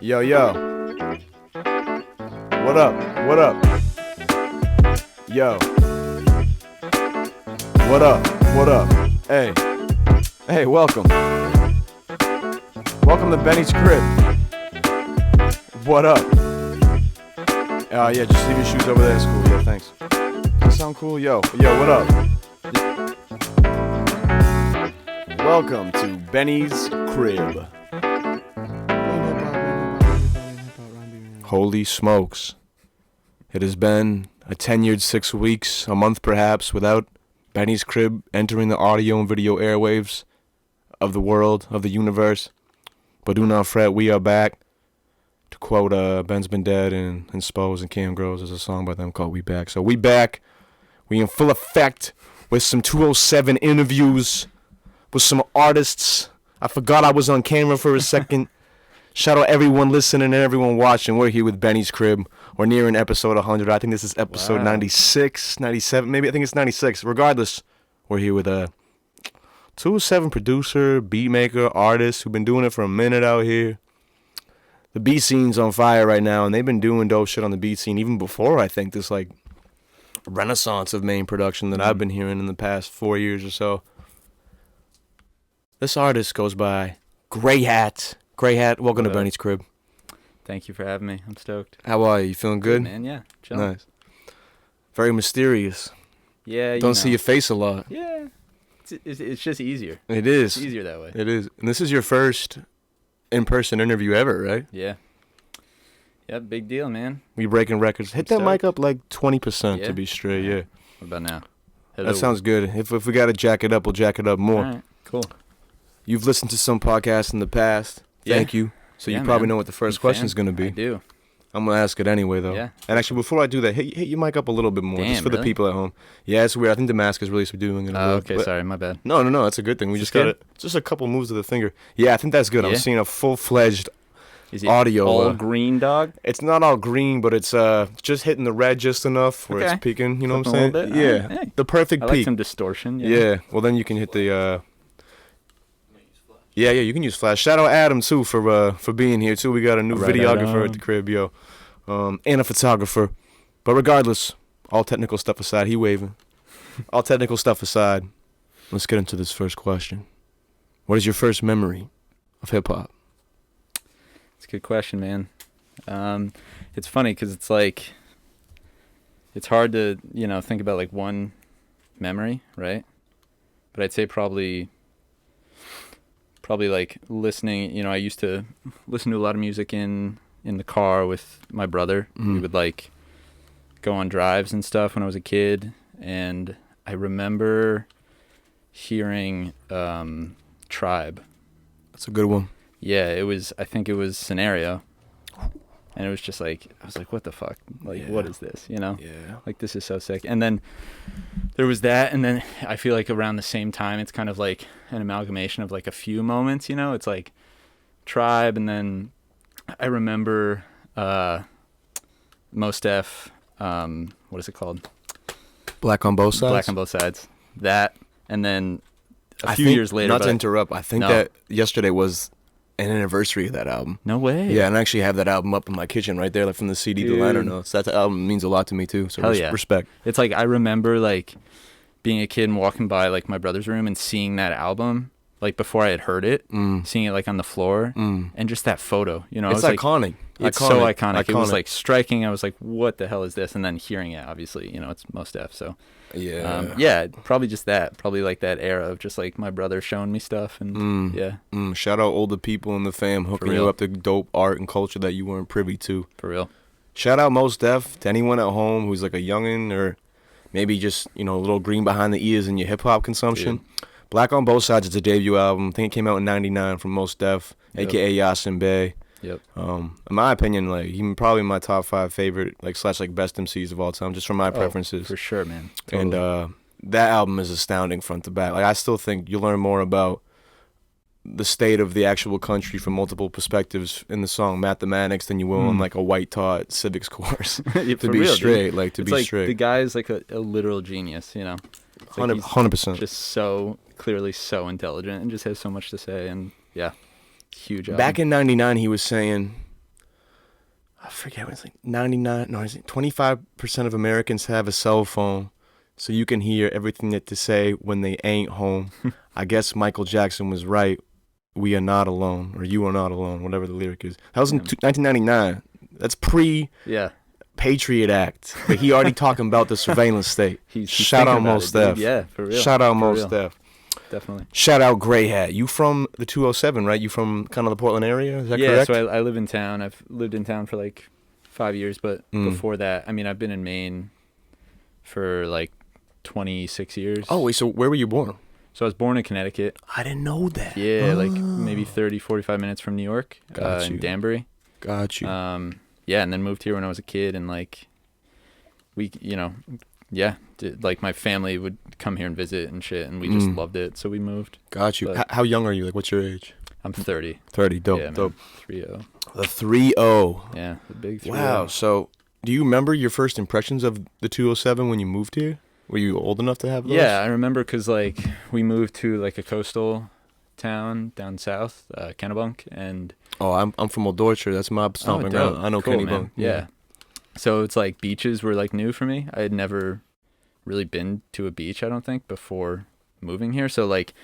Yo, yo. What up? What up? Yo. What up? What up? Hey. Hey, welcome. Welcome to Benny's crib. What up? Yeah, just leave your shoes over there. It's cool. Yeah, thanks. Does that sound cool? Yo, what up? Welcome to Benny's crib. Holy smokes. It has been a tenured 6 weeks, a month perhaps, without Benny's crib entering the audio and video airwaves of the world, of the universe. But do not fret, we are back. To quote Ben's Been Dead and Spose and Cam Groves, there's a song by them called We Back. So we back. We in full effect with some 207 interviews with some artists. I forgot I was on camera for a second. Shout out everyone listening and everyone watching. We're here with Benny's crib. We're nearing episode 100. I think this is episode 96, 97, maybe. I think it's 96. Regardless, we're here with a 207 producer, beat maker, artist who've been doing it for a minute out here. The beat scene's on fire right now, and they've been doing dope shit on the beat scene even before, I think, this like renaissance of main production that I've been hearing in the past 4 years or so. This artist goes by Greyhat. Greyhat, welcome to Benny's crib. Thank you for having me. I'm stoked. How are you? You feeling good? Man, yeah. Chilling. Nice. Very mysterious. Yeah, Don't see your face a lot. Yeah. It's just easier. It is. It's easier that way. It is. And this is your first in-person interview ever, right? Yeah. Yeah, big deal, man. We breaking records. Hit that mic up like 20% to be straight, yeah. What about now? That sounds good. If we got to jack it up, we'll jack it up more. All right, cool. You've listened to some podcasts in the past. Thank you. So you probably know what the first question is going to be. I do. I'm going to ask it anyway, though. Yeah. And actually, before I do that, hit your mic up a little bit more, just for the people at home. Yeah, it's weird. I think the mask is really subduing it. Oh, okay, sorry, my bad. No, that's a good thing. We just got it. Just a couple moves of the finger. Yeah, I think that's good. I'm seeing a full-fledged audio. All green, dog? It's not all green, but it's just hitting the red just enough where it's peaking. You know what I'm saying? Yeah, hey. The perfect peak. I like some distortion. Yeah. Well, then you can hit the. Yeah, you can use flash. Shout out Adam too for being here too. We got a new videographer at the crib, yo, and a photographer. But regardless, all technical stuff aside, he waving. All technical stuff aside, let's get into this first question. What is your first memory of hip hop? It's a good question, man. It's funny because it's like it's hard to think about like one memory, right? But I'd say probably like listening, I used to listen to a lot of music in the car with my brother. We would like go on drives and stuff when I was a kid, and I remember hearing Tribe. That's a good one. Yeah, I think it was Scenario. And it was just like, I was like, what the fuck? Like, what is this? Yeah. Like, this is so sick. And then there was that. And then I feel like around the same time, it's kind of like an amalgamation of like a few moments, It's like Tribe. And then I remember Mos Def, what is it called? Black on Both Sides? Black on Both Sides. That. And then a few years later. Not to interrupt, I think that yesterday was an anniversary of that album. No way. Yeah, and I actually have that album up in my kitchen right there, like from the CD to liner notes. That album means a lot to me too. So respect. It's like I remember like being a kid and walking by like my brother's room and seeing that album like before I had heard it, seeing it like on the floor, and just that photo. It's iconic. It's so iconic. It was like striking. I was like, "What the hell is this?" And then hearing it, obviously, it's Mos Def. So probably just that. Probably like that era of just like my brother showing me stuff, and shout out older people in the fam hooking you up to dope art and culture that you weren't privy to. For real. Shout out Mos Def to anyone at home who's like a youngin' or maybe just a little green behind the ears in your hip hop consumption. Dude. Black on Both Sides is a debut album. I think it came out in '99 from Mos Def, aka Yasin Bey. Yep. In my opinion, like he's probably my top 5 favorite, like / best MCs of all time, just from my preferences. For sure, man. Totally. And that album is astounding front to back. Like I still think you learn more about the state of the actual country from multiple perspectives in the song Mathematics than you will in like a white taught civics course. To be real, straight, dude. Like to it's be like straight. The guy is like a literal genius, 100%. Just so clearly so intelligent and just has so much to say, and huge album. Back in '99, he was saying forget what it's like 99, no, 25% of Americans have a cell phone, so you can hear everything that they say when they ain't home. I guess Michael Jackson was right. We are not alone, or you are not alone, whatever the lyric is. That was in 1999. That's Patriot Act. But he already talking about the surveillance state. He's Shout out Mos Def. Yeah, for real. Shout out Mos Def. Definitely. Shout out Greyhat. You from the 207, right? You from kind of the Portland area? Is that correct? Yeah, so I live in town. I've lived in town for like 5 years, but before that, I mean, I've been in Maine for like 26 years. Oh, wait, so where were you born? So I was born in Connecticut. I didn't know that. Yeah, like maybe 30, 45 minutes from New York, in Danbury. Got you. Yeah, and then moved here when I was a kid, and like like my family would come here and visit and shit, and we just loved it, so we moved. Got you. But how young are you? Like, what's your age? I'm 30. 30, dope, Yeah, dope. 3-0. The 3-0. Yeah, the big 3-0. Wow, so do you remember your first impressions of the 207 when you moved here? Were you old enough to have those? Yeah, I remember because like we moved to like a coastal town down south, Kennebunk, and I'm from Old Orchard. That's my stomping ground. I know cool, Kennebunk. Yeah. So it's like beaches were like new for me. I had never really been to a beach, I don't think, before moving here. So like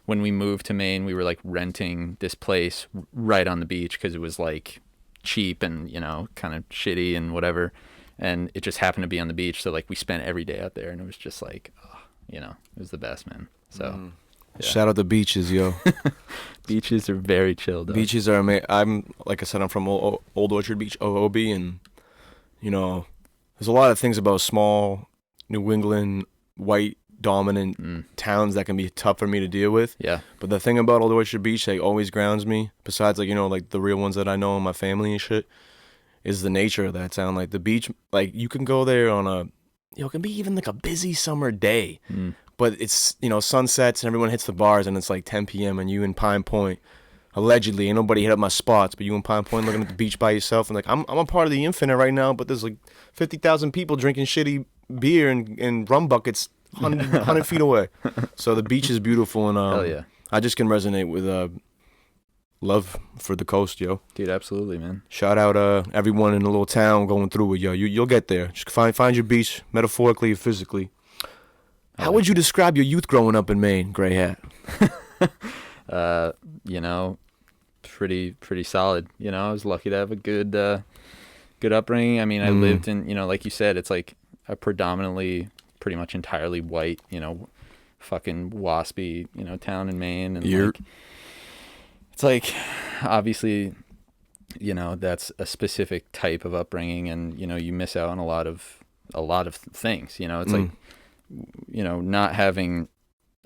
when we moved to Maine, we were like renting this place right on the beach because it was like cheap and, you know, kind of shitty and whatever. And it just happened to be on the beach. So like we spent every day out there, and it was just like, oh, you know, it was the best, man. So yeah. Shout out the beaches, yo. Beaches are very chill, though. Beaches are amazing. Like I said, I'm from Old Orchard Beach, OOB, and you know, there's a lot of things about small New England white dominant towns that can be tough for me to deal with. Yeah. But the thing about Old Orchard Beach that always grounds me, besides like, you know, like the real ones that I know in my family and shit, is the nature of that town. Like the beach, like you can go there on it can be even like a busy summer day, but it's, you know, sunsets and everyone hits the bars and it's like 10 p.m. and you in Pine Point, allegedly, ain't nobody hit up my spots, but you in Pine Point looking at the beach by yourself and like, I'm a part of the infinite right now, but there's like 50,000 people drinking shitty beer and rum buckets 100 feet away. So the beach is beautiful, and hell yeah. I just can resonate with love for the coast, yo. Dude, absolutely, man. Shout out everyone in the little town going through it, yo. You'll get there. Just find your beach, metaphorically or physically. How would you describe your youth growing up in Maine, Greyhat? You know, pretty solid. You know, I was lucky to have a good upbringing. I mean, I lived in, you know, like you said, it's like a predominantly, pretty much entirely white, you know, fucking waspy, you know, town in Maine, and like, it's like, obviously, you know, that's a specific type of upbringing, and you know, you miss out on a lot of things. You know, it's like, you know, not having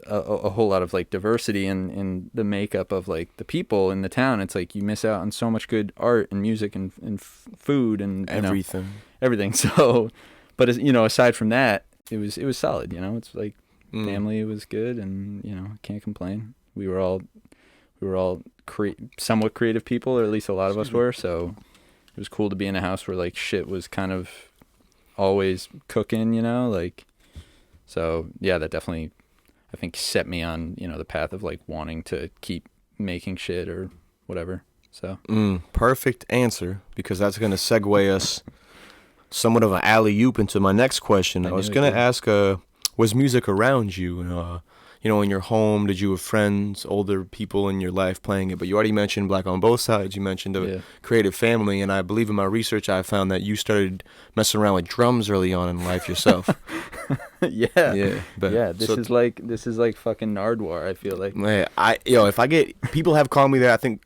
a whole lot of like diversity in the makeup of like the people in the town. It's like you miss out on so much good art and music and food and everything. So, but you know, aside from that, it was solid. You know, it's like family was good, and you know, can't complain. We were all somewhat creative people, or at least a lot of us were. So it was cool to be in a house where like shit was kind of always cooking. You know, like, so yeah, that definitely, I think, set me on, you know, the path of like wanting to keep making shit or whatever. So perfect answer, because that's going to segue us somewhat of an alley-oop into my next question. I was going to ask, was music around you? You know, in your home, did you have friends, older people in your life playing it? But you already mentioned Black on Both Sides. You mentioned a creative family, and I believe in my research I found that you started messing around with drums early on in life yourself. Yeah. This is like fucking Nardwuar, I feel like. Man, if I get people have called me that, I think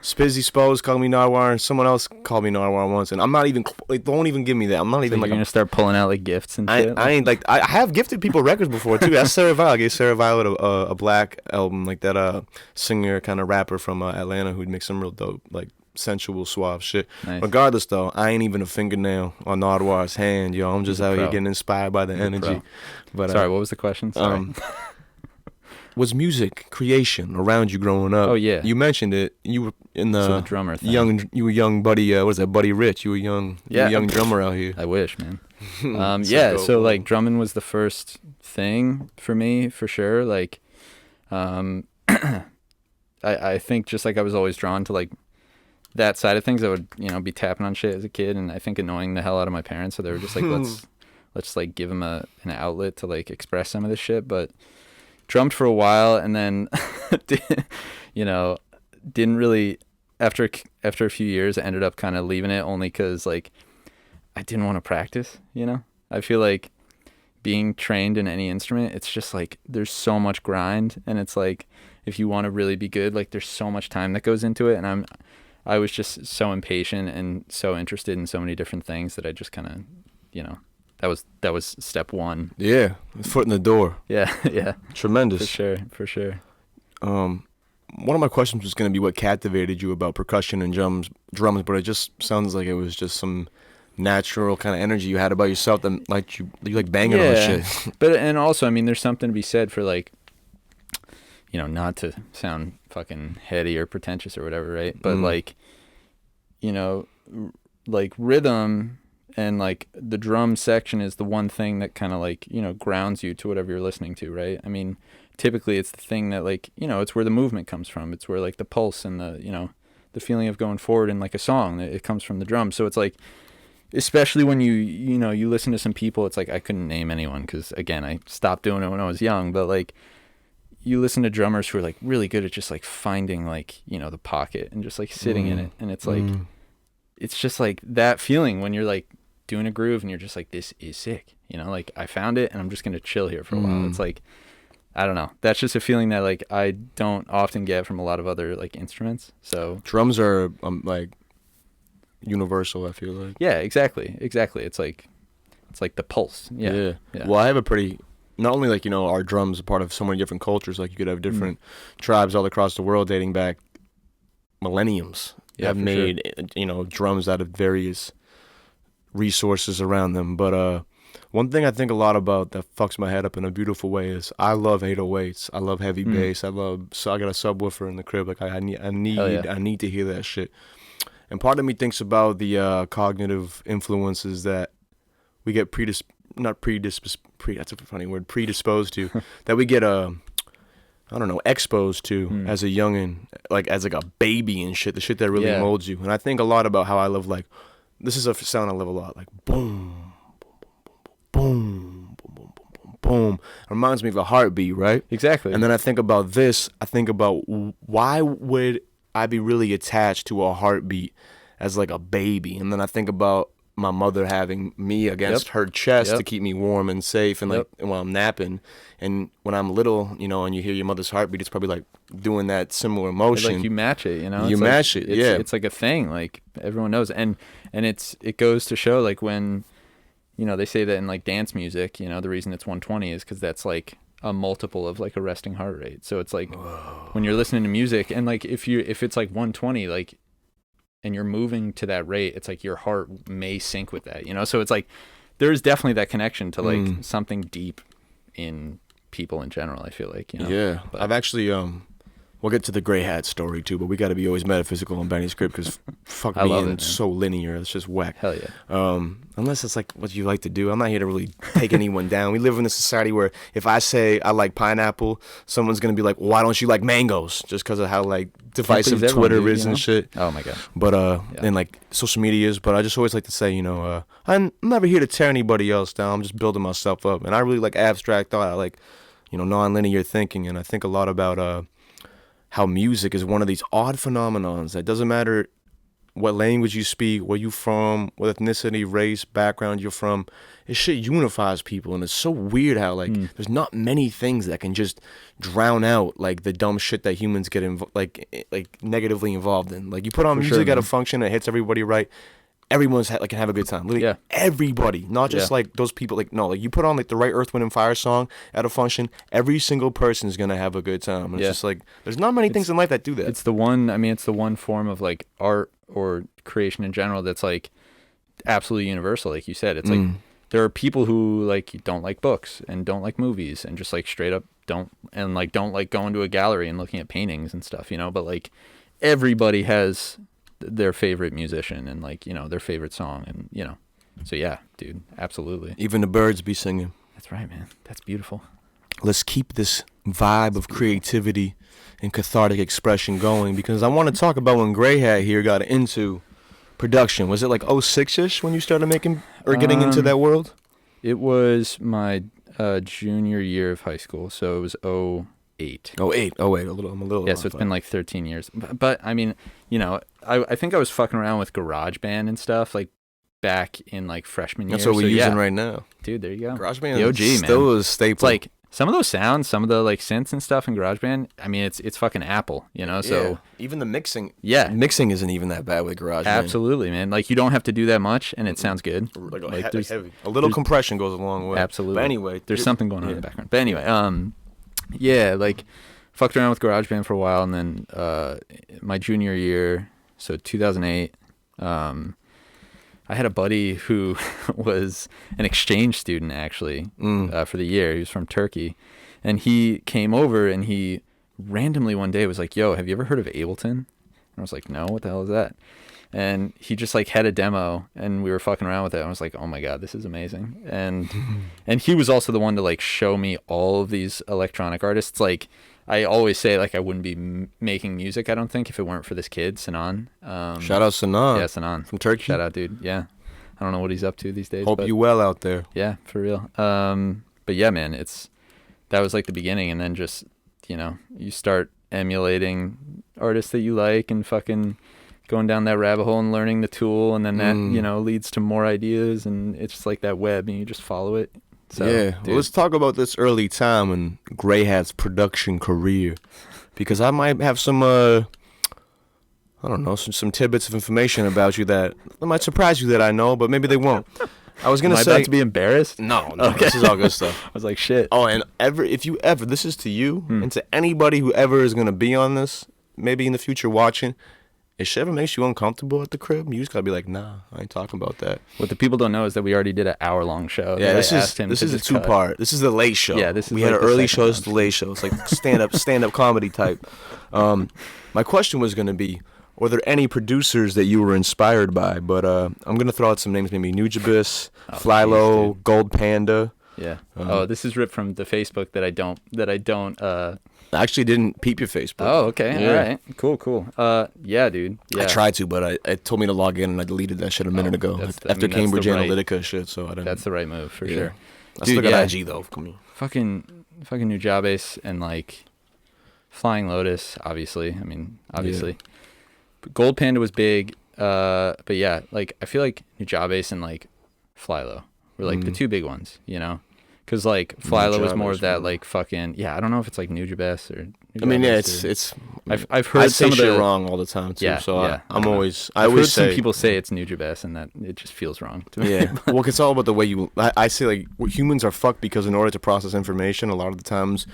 Spizzy Spose called me Nardwuar, and someone else called me Nardwuar once, and I'm not even like, don't even give me that. I'm not even like you're gonna start pulling out like gifts and shit. I ain't like, I have gifted people records before too. That's Sarah Violet. I gave Sarah Violet a Black album, like that singer kind of rapper from Atlanta who'd make some real dope like sensual suave shit. Nice. Regardless though, I ain't even a fingernail on Nardwuar's hand, yo. I'm just out here getting inspired by the energy. But sorry, what was the question? Sorry. Was music creation around you growing up? Oh yeah, you mentioned it. You were in the drummer thing. You were young buddy. What was that, Buddy Rich? You were young. Yeah, young drummer out here. I wish, man. So like drumming was the first thing for me, for sure. Like, I think just like I was always drawn to like that side of things, I would, be tapping on shit as a kid, and I think annoying the hell out of my parents. So they were just like, let's like give them an outlet to like express some of this shit. But drummed for a while, and then, didn't really. After a few years, I ended up kind of leaving it only because like I didn't want to practice. I feel like being trained in any instrument, it's just like there's so much grind, and it's like if you want to really be good, like there's so much time that goes into it, and I was just so impatient and so interested in so many different things that I just kind of, that was step one. Yeah, foot in the door. Yeah, yeah. Tremendous. For sure. One of my questions was going to be what captivated you about percussion and drums, but it just sounds like it was just some natural kind of energy you had about yourself that like you like banging on shit. But and also, I mean, there's something to be said for like, not to sound fucking heady or pretentious or whatever, right? But like, like rhythm and like the drum section is the one thing that kind of like, grounds you to whatever you're listening to, right? I mean, typically it's the thing that like, it's where the movement comes from. It's where like the pulse and the, the feeling of going forward in like a song, it comes from the drum. So it's like, especially when you listen to some people, it's like, I couldn't name anyone because again, I stopped doing it when I was young, but like you listen to drummers who are like really good at just like finding like, the pocket and just like sitting in it. And it's like, it's just like that feeling when you're like doing a groove and you're just like, this is sick. Like I found it and I'm just going to chill here for a while. It's like, I don't know. That's just a feeling that like I don't often get from a lot of other like instruments. So drums are like universal, I feel like. Yeah, exactly. It's like the pulse. Yeah. Well, I have a pretty, not only like, our drums are part of so many different cultures, like you could have different tribes all across the world dating back millenniums have made, drums out of various resources around them. But one thing I think a lot about that fucks my head up in a beautiful way is I love 808s. I love heavy bass. So I got a subwoofer in the crib. Like I need to hear that shit. And part of me thinks about the cognitive influences that we get that's a funny word, predisposed to, that we get exposed to as a youngin', like as like a baby and shit, the shit that really molds you. And I think a lot about how I love, like, this is a sound I love a lot, like boom, boom, boom, boom, boom, boom, boom. It reminds me of a heartbeat, right? Exactly. And then I think about this, I think about why would I be really attached to a heartbeat as like a baby? And then I think about my mother having me against her chest to keep me warm and safe, and like while I'm napping. And when I'm little, and you hear your mother's heartbeat, it's probably like doing that similar motion. Like you match it, You match it, yeah. It's like a thing, like everyone knows. And it goes to show, like when, they say that in like dance music, the reason it's 120 is because that's like a multiple of like a resting heart rate. So it's like when you're listening to music, and like if it's like 120, like, and you're moving to that rate, it's like your heart may sync with that, so it's like there's definitely that connection to like something deep in people in general, I feel like, But I've actually we'll get to the Greyhat story too, but we got to be always metaphysical on Benny's Crib because fuck me, it's so linear. It's just whack. Hell yeah. Unless it's like what you like to do. I'm not here to really take anyone down. We live in a society where if I say I like pineapple, someone's gonna be like, well, why don't you like mangoes? Just because of how like divisive Twitter is and shit. Oh my god. But and like social medias. But I just always like to say, I'm never here to tear anybody else down. I'm just building myself up. And I really like abstract thought. I like, non-linear thinking. And I think a lot about how music is one of these odd phenomenons that doesn't matter what language you speak, where you from, what ethnicity, race, background you're from. This shit unifies people, and it's so weird how like there's not many things that can just drown out like the dumb shit that humans get like negatively involved in. Like you put on music at a function that hits everybody right. Everyone's can have a good time. Literally, everybody, not just like those people. Like no, like you put on like the right Earth, Wind and Fire song at a function, every single person is gonna have a good time. And it's just like there's not many things in life that do that. It's the one. I mean, it's the one form of like art or creation in general that's like absolutely universal. Like you said, it's like there are people who like don't like books and don't like movies and just like straight up don't like going to a gallery and looking at paintings and stuff. But like everybody has their favorite musician and like their favorite song, and so yeah, dude, absolutely. Even the birds be singing. That's right, man. That's beautiful. let's keep this vibe of creativity and cathartic expression going, because I want to talk about when Greyhat here got into production. Was it like 06-ish when you started making or getting into that world? It was my junior year of high school, so it was 08. Oh, I'm a little. Yeah, so it's been like 13 years. But I mean, you know, I think I was fucking around with GarageBand and stuff like back in like freshman year. That's what we're using right now. Dude, there you go. GarageBand, the OG, still man. a staple. It's like some of those sounds, some of the like synths and stuff in GarageBand. I mean, it's fucking Apple, you know. So even the mixing, mixing isn't even that bad with GarageBand. Absolutely, man. Like you don't have to do that much, and it sounds good. Like heavy. A little compression goes a long way. Absolutely. But anyway, there's something going on in the background. But anyway, like fucked around with GarageBand for a while, and then my junior year, so 2008. I had a buddy who was an exchange student, actually, for the year. He was from Turkey. And he came over, and he randomly one day was like, yo, have you ever heard of Ableton? And I was like, no, what the hell is that? And he just, like, had a demo, and we were fucking around with it. I was like, oh, my God, this is amazing. And he was also the one to, like, show me all of these electronic artists. Like, I always say, like, I wouldn't be making music, I don't think, if it weren't for this kid, Sinan. Shout out Sinan. Yeah, Sinan. From Turkey. Shout out, dude. Yeah. I don't know what he's up to these days. Hope you well out there. Yeah, for real. But yeah, man, that was like the beginning. And then just, you know, you start emulating artists that you like and fucking going down that rabbit hole and learning the tool. And then that, you know, leads to more ideas. And it's just like that web, and you just follow it. So, yeah, well, let's talk about this early time in Greyhat's production career, because I might have some, I don't know, some tidbits of information about you that might surprise you that I know, but maybe they won't. I was gonna say, about to be embarrassed? No, okay. This is all good stuff. I was like, shit. Oh, and if you ever, this is to you and to anybody who ever is gonna be on this, maybe in the future watching. If shit ever makes you uncomfortable at the crib, you just gotta be like, nah, I ain't talking about that. What the people don't know is that we already did an hour-long show. Yeah, this is a two-part. This is the late show. Yeah, this is we like had an early show, this is the late show. It's like stand-up comedy type. My question was gonna be, were there any producers that you were inspired by? But I'm gonna throw out some names, maybe Nujabes, Flylo, geez, Gold Panda. Yeah. This is ripped from the Facebook that I don't. I actually didn't peep your Facebook. Oh, okay. Yeah. All right. Cool. Yeah, dude. Yeah. I tried to, but it told me to log in, and I deleted that shit a minute ago after Cambridge Analytica shit. So I didn't. That's the right move for sure. I still got IG though. Come here. Fucking Nujabes and like Flying Lotus, obviously. I mean, obviously. Yeah. But Gold Panda was big. But yeah, like I feel like Nujabes and like Flylo were like the two big ones, you know. Because, like, Flylo was more of that, like, fucking... Yeah, I don't know if it's, like, Nujabes or... I mean, yeah, it's... I've heard some of the... wrong all the time, too. Yeah, so yeah. I always heard say... some people say it's Nujabes, and that it just feels wrong to me. Yeah. Well, it's all about the way you... I say, like, humans are fucked because in order to process information, a lot of the times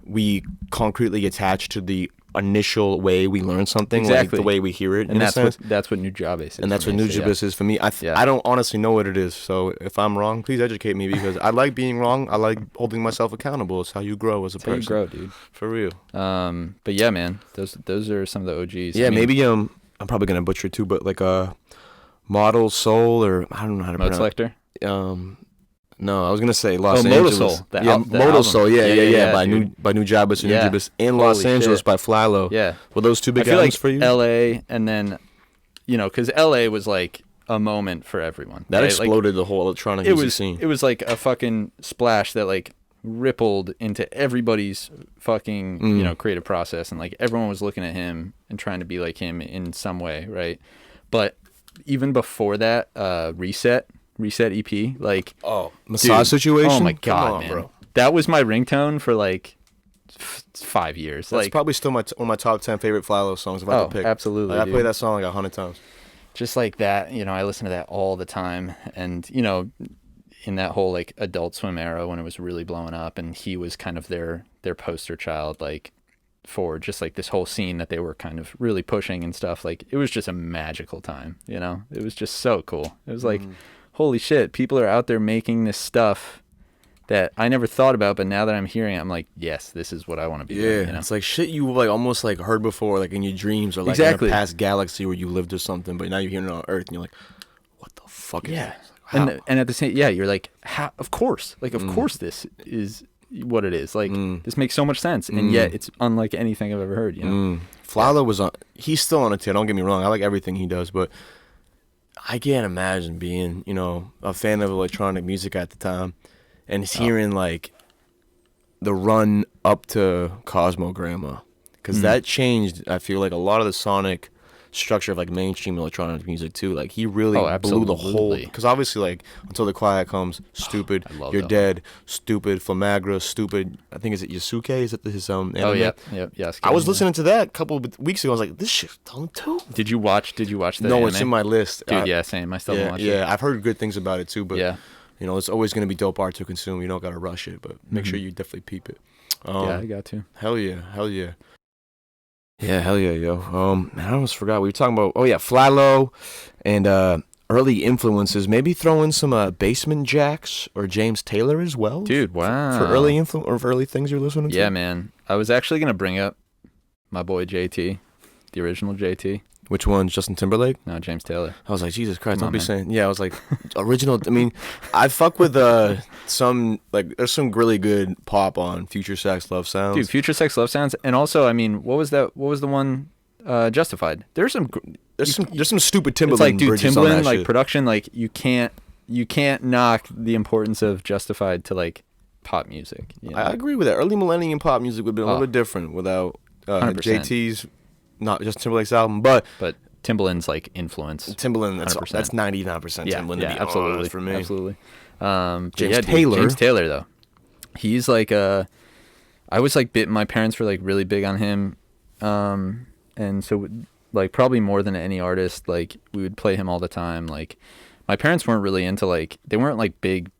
we concretely attach to the initial way we learn something, like the way we hear it. And that's what Nujabes is. And that's what Nujabes is for me. I don't honestly know what it is, so if I'm wrong, please educate me, because I like being wrong. I like holding myself accountable. It's how you grow as a person. How you grow, dude. For real. But yeah, man, those are some of the OGs. Yeah, I mean, maybe I'm probably gonna butcher it too, but like Model Soul, or I don't know how to pronounce. Mode Selector. No, I was gonna say Los Angeles. Motor Soul. Motor Soul. Yeah. By Nujabes and Nujabes, and Los Angeles by Flylo. Yeah. Were those two big albums for you? L.A. and then, you know, because L.A. was like a moment for everyone. That exploded the whole electronic music scene. It was like a fucking splash that like rippled into everybody's fucking you know, creative process, and like everyone was looking at him and trying to be like him in some way, right? But even before that, Reset EP, like Massage Situation. Oh my God, man, bro. That was my ringtone for like 5 years. That's like probably still one of my top 10 favorite Flylo songs. If I had to pick, absolutely. I play that song like 100 times. Just like that, you know, I listen to that all the time, and you know, in that whole like Adult Swim era when it was really blowing up, and he was kind of their poster child, like for just like this whole scene that they were kind of really pushing and stuff. Like it was just a magical time, you know. It was just so cool. It was like. Holy shit, people are out there making this stuff that I never thought about, but now that I'm hearing it, I'm like, yes, this is what I want to be doing. You know? It's like shit you like almost like heard before, like in your dreams, or like in a past galaxy where you lived or something, but now you're hearing it on Earth, and you're like, what the fuck is this? And at the same, you're like, how? Of course, like, of course this is what it is. Like this makes so much sense, and yet it's unlike anything I've ever heard. You know, Flalo was on. He's still on a tear. Don't get me wrong. I like everything he does, but I can't imagine being, you know, a fan of electronic music at the time, and hearing like the run up to Cosmo Grandma, because that changed. I feel like a lot of the sonic structure of like mainstream electronic music too. Like he really blew the whole. Because obviously, like Until the Quiet Comes, Stupid, You're Dead, Stupid, Flamagra, Stupid. I think is it Yasuke? Is it his anime? Oh yeah, yes. I was listening to that a couple of weeks ago. I was like, this shit's done too. Did you watch the No, anime? it's in my list, dude. Yeah, same. I still haven't watched it. Yeah, I've heard good things about it too. But you know, it's always gonna be dope art to consume. You don't gotta rush it, but make sure you definitely peep it. Yeah, I got to. Hell yeah. Yeah, hell yeah, yo. I almost forgot we were talking about. Oh yeah, Flylo, and early influences. Maybe throw in some Basement Jacks or James Taylor as well. Dude, wow. For early for early things you're listening to. Yeah, man. I was actually gonna bring up my boy JT, the original JT. Which one? Justin Timberlake? No, James Taylor. I was like, Jesus Christ, don't be saying. Yeah, I was like, original. I mean, I fuck with some, like, there's some really good pop on Future Sex Love Sounds. Dude, Future Sex Love Sounds. And also, I mean, what was the one, Justified? There's some stupid Timbaland. It's like, dude, Timbaland, like, shit. Production, like, you can't knock the importance of Justified to, like, pop music. You know? I agree with that. Early millennium pop music would have been a little bit different without JT's. Not just Timberlake's album, but Timbaland's like influence. Timbaland, that's 99% Timbaland. Yeah, absolutely for me. Absolutely. James Taylor though, he's like I was like my parents were like really big on him, and so like probably more than any artist, like we would play him all the time. Like my parents weren't really into they weren't like big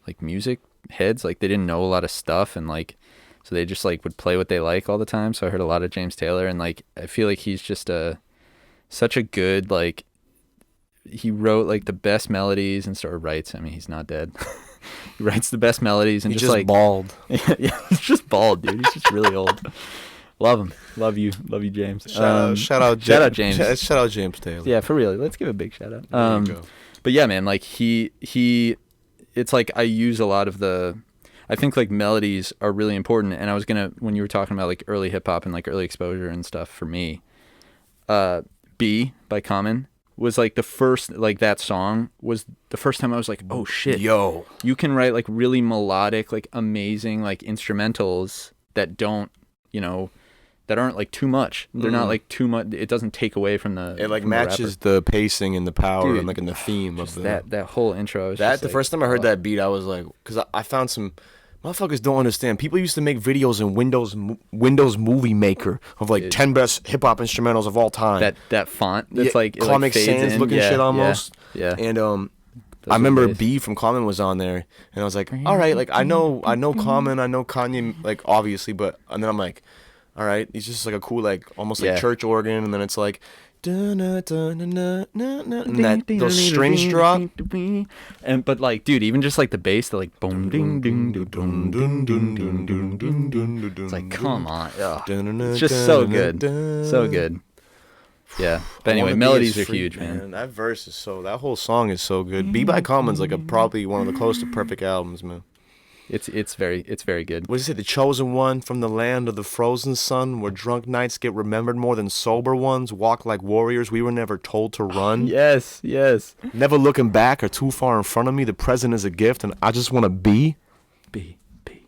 like music heads, like they didn't know a lot of stuff, and like. So they just like would play what they like all the time. So I heard a lot of James Taylor, and like I feel like he's just such a good like he wrote like the best melodies and writes. I mean, he's not dead. He writes the best melodies and he's just like bald. Yeah, he's just bald, dude. He's just really old. Love him. Love you, James. Shout out James. Shout out James Taylor. Yeah, for real. Let's give a big shout out. There you go. But yeah, man, like he it's like I use a lot of I think like melodies are really important, and I was when you were talking about like early hip hop and like early exposure and stuff for me, B by Common was like the first, like that song was the first time I was like, oh shit, yo, you can write like really melodic, like amazing like instrumentals that don't, that aren't like too much. They're not like too much. It doesn't take away from the. It like matches the pacing and the power and like in the theme of that whole intro. The first time I heard that beat, I was like, because I found some. Motherfuckers don't understand. People used to make videos in Windows Movie Maker of like 10 best hip hop instrumentals of all time. That font that's like Comic Sans looking shit almost. Yeah. And I remember B from Common was on there, and I was like, all right, like I know Common, I know Kanye, like obviously, but and then I'm like, all right, he's just like a cool like almost like church organ, and then it's like. And those strings drop, but like, dude, even just like the bass, the like boom ding ding ding ding ding ding ding ding. It's like, come on, it's just so good, so good. Yeah, but anyway, melodies are huge, man. That verse is that whole song is so good. Be by Common's like probably one of the close to perfect albums, man. It's very good. What is it? The chosen one from the land of the frozen sun, where drunk nights get remembered more than sober ones. Walk like warriors, we were never told to run. Yes. Never looking back or too far in front of me. The present is a gift, and I just want to be.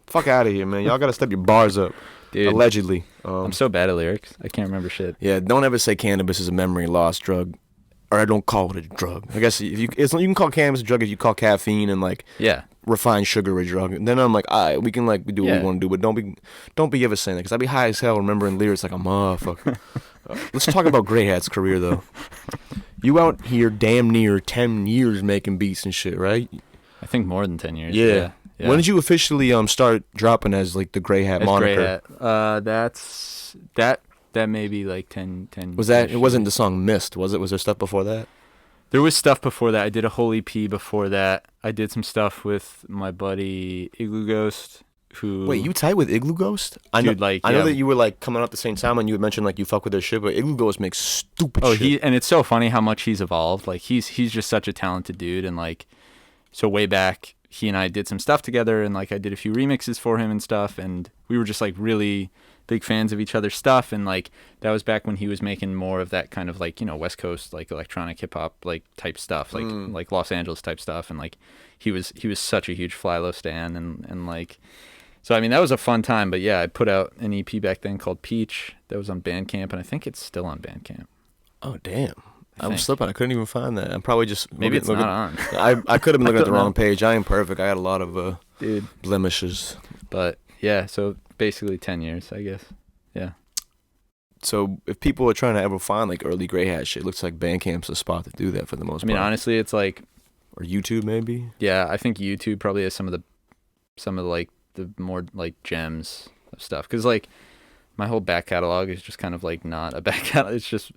Fuck out of here, man. Y'all gotta step your bars up. Dude, allegedly. I'm so bad at lyrics. I can't remember shit. Yeah, don't ever say cannabis is a memory loss drug. Or I don't call it a drug. I guess if you can call cannabis a drug if you call caffeine and like refined sugar a drug. And then I'm like, all right, we can like do what we want to do, but don't be ever saying that, because I'd be high as hell remembering lyrics like a motherfucker. Let's talk about Greyhat's career though. You out here damn near 10 years making beats and shit, right? I think more than 10 years. Yeah. When did you officially start dropping as like the Greyhat moniker? Greyhat. That may be like 10 Was that, it wasn't the song Mist, was it? Was there stuff before that? There was stuff before that. I did a whole EP before that. I did some stuff with my buddy Igloo Ghost, who... Wait, you tight with Igloo Ghost? I know that you were like coming up the same time and you had mentioned like you fuck with their shit, but Igloo Ghost makes stupid shit. And it's so funny how much he's evolved. Like he's just such a talented dude, and like, so way back, he and I did some stuff together, and like I did a few remixes for him and stuff, and we were just like really big fans of each other's stuff. And like that was back when he was making more of that kind of like, you know, West Coast like electronic hip hop like type stuff, like Los Angeles type stuff. And like he was such a huge Flylo stan, and like, so I mean that was a fun time. But yeah, I put out an EP back then called Peach that was on Bandcamp, and I think it's still on Bandcamp. Oh damn. I was slipping. I couldn't even find that. I'm probably just maybe it's not on. I could have been looking at the wrong page. I am perfect. I got a lot of dude blemishes. But yeah, so basically 10 years, I guess. Yeah. So if people are trying to ever find like early Greyhat shit, it looks like Bandcamp's the spot to do that for the most part. I mean, honestly, it's like, or YouTube maybe. Yeah, I think YouTube probably has some of the like the more like gems of stuff, because like my whole back catalog is just kind of like not a back catalog. It's just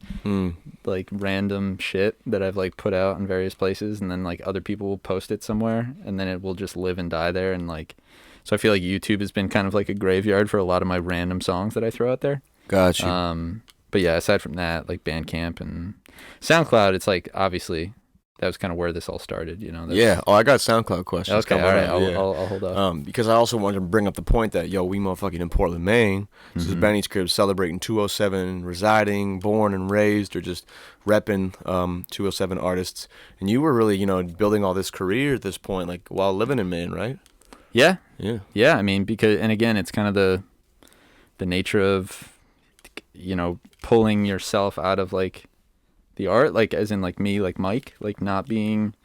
like random shit that I've like put out in various places, and then like other people will post it somewhere, and then it will just live and die there. And like, so I feel like YouTube has been kind of like a graveyard for a lot of my random songs that I throw out there. Gotcha. But yeah, aside from that, like Bandcamp and SoundCloud, it's like obviously that was kind of where this all started, you know. Yeah. Oh, I got SoundCloud questions. Okay, all right. I'll hold up. Because I also wanted to bring up the point that, yo, we motherfucking in Portland, Maine. This is Benny's Crib celebrating 207, residing, born and raised, or just repping 207 artists. And you were really, you know, building all this career at this point, like while living in Maine, right? Yeah. Yeah. Yeah. I mean, because, and again, it's kind of the nature of, you know, pulling yourself out of like the art, like as in like me, like Mike, like not being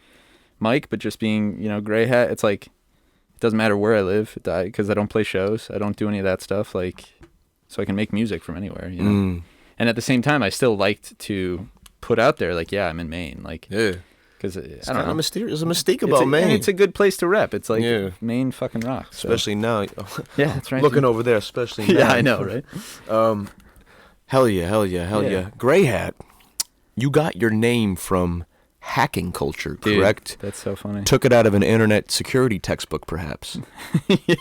Mike, but just being, you know, Greyhat. It's like, it doesn't matter where I live, because I don't play shows. I don't do any of that stuff. Like, so I can make music from anywhere, you know? And at the same time, I still liked to put out there, like, yeah, I'm in Maine. Like, yeah. Because it's kind of mysterious. There's a mystique about Maine. And it's a good place to rep. It's like Maine fucking rocks. So. Especially now. Yeah, that's right. Looking over there, especially now. Yeah, I know, right? Hell yeah. Greyhat, you got your name from hacking culture, correct? Dude, that's so funny. Took it out of an internet security textbook, perhaps. Yeah.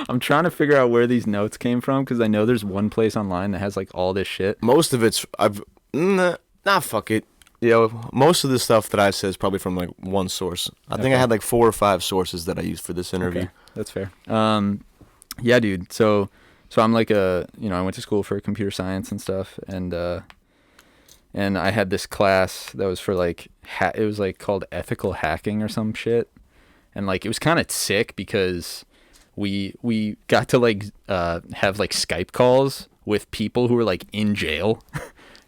I'm trying to figure out where these notes came from, because I know there's one place online that has like all this shit. Most of it's fuck it. You know, most of the stuff that I said is probably from like one source. I think I had like 4 or 5 sources that I used for this interview. Okay, that's fair. Yeah, dude. So I'm like I went to school for computer science and stuff, and I had this class that was for like it was like called ethical hacking or some shit, and like it was kind of sick because we got to like have like Skype calls with people who were like in jail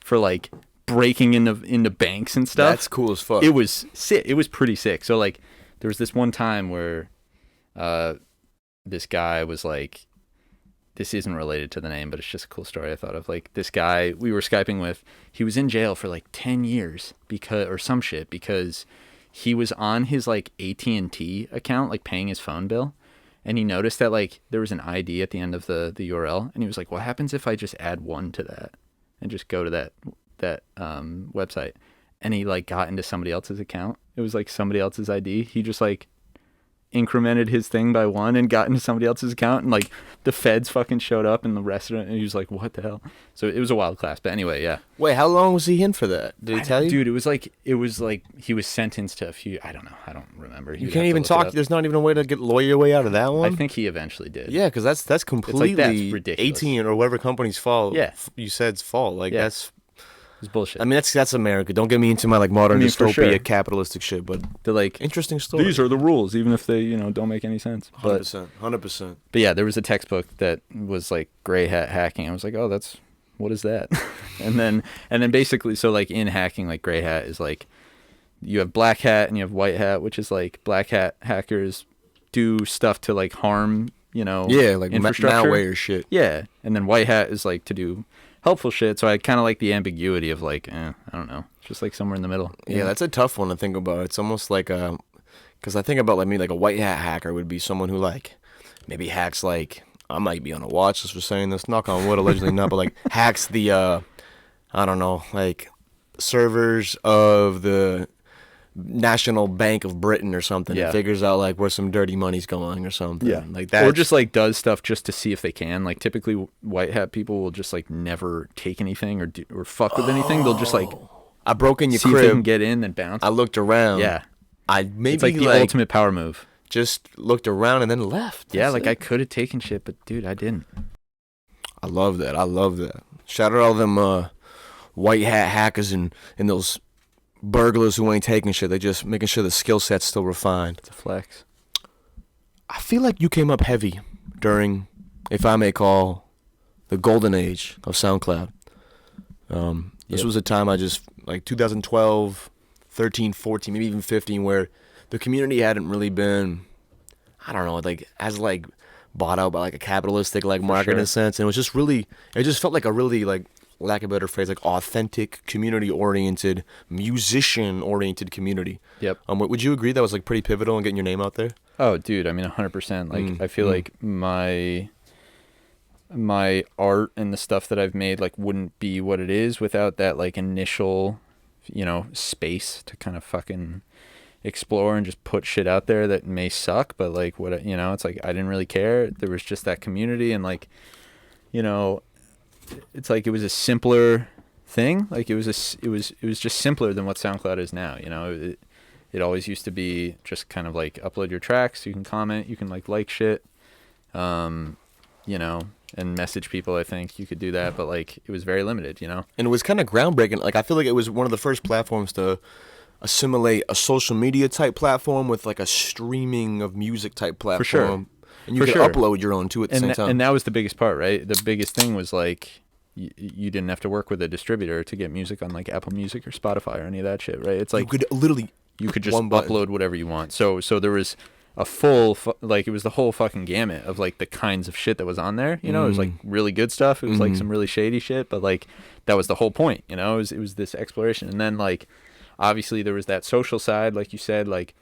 for like breaking into banks and stuff. That's cool as fuck. It was sick. It was pretty sick. So like there was this one time where this guy was like, this isn't related to the name, but it's just a cool story I thought of. Like this guy we were Skyping with, he was in jail for like 10 years because he was on his like AT&T account, like paying his phone bill. And he noticed that like there was an ID at the end of the URL. And he was like, what happens if I just add 1 to that and just go to that website? And he like got into somebody else's account. It was like somebody else's ID. He just like incremented his thing by 1 and got into somebody else's account, and like the feds fucking showed up in the restaurant, and he was like, what the hell? So it was a wild class. But anyway, yeah. Wait, how long was he in for that? Did he tell you? Dude, it was like he was sentenced to a few, I don't know, I don't remember. You can't even talk. There's not even a way to get lawyer way out of that one. I think he eventually did. Yeah, because that's completely that's ridiculous. 18 or whatever company's fault. Yeah, you said's fault. Like that's. It's bullshit. I mean, that's America. Don't get me into my like modern dystopia capitalistic shit, but they're like interesting story. These are the rules, even if they don't make any sense. 100%. But yeah, there was a textbook that was like Greyhat hacking. I was like, oh, what is that? and then basically, so like in hacking, like Greyhat is like you have black hat and you have white hat, which is like black hat hackers do stuff to like harm like infrastructure, malware shit. Yeah, and then white hat is like to do helpful shit. So I kind of like the ambiguity of like, I don't know, just like somewhere in the middle. Yeah, that's a tough one to think about. It's almost like because I think about like me, like a white hat hacker would be someone who like maybe hacks like, I might be on a watch list for saying this, knock on wood, allegedly not, but like hacks the I don't know, like servers of the National Bank of Britain or something. Yeah. And figures out like where some dirty money's going or something. Yeah, like that. Or just like does stuff just to see if they can. Like typically white hat people will just like never take anything or fuck with anything. They'll just like I broke in your see crib. if they can get in and bounce. I looked around. Yeah. It's like the ultimate power move. Just looked around and then left. Yeah, like I could have taken shit, but dude, I didn't. I love that. Shout out all them white hat hackers and those burglars who ain't taking shit. They just making sure the skill set's still refined. It's a flex. I feel like you came up heavy during, if I may call, the golden age of SoundCloud. This was a time I just, like 2012, 13, 14, maybe even 15, where the community hadn't really been, I don't know, like as like bought out by like a capitalistic like market in a sense. And it was just really, it just felt like a really like, lack of a better phrase, like authentic, community-oriented, musician-oriented community. Yep. Would you agree that was like pretty pivotal in getting your name out there? Oh, dude, I mean 100%. Like I feel like my art and the stuff that I've made like wouldn't be what it is without that like initial, space to kind of fucking explore and just put shit out there that may suck, but like what it's like I didn't really care. There was just that community and like, it's like it was a simpler thing. Like it was just simpler than what SoundCloud is now. It always used to be just kind of like upload your tracks, you can comment, you can like shit, and message people. I think you could do that, but like it was very limited, And it was kind of groundbreaking. Like I feel like it was one of the first platforms to assimilate a social media type platform with like a streaming of music type platform. For sure. And you could upload your own too at the same time. And that was the biggest part, right? The biggest thing was like you didn't have to work with a distributor to get music on like Apple Music or Spotify or any of that shit, right? It's like you could just upload whatever you want. So there was a full like it was the whole fucking gamut of like the kinds of shit that was on there. It was like really good stuff. It was like some really shady shit, but like that was the whole point. It was this exploration, and then like obviously there was that social side, like you said. Like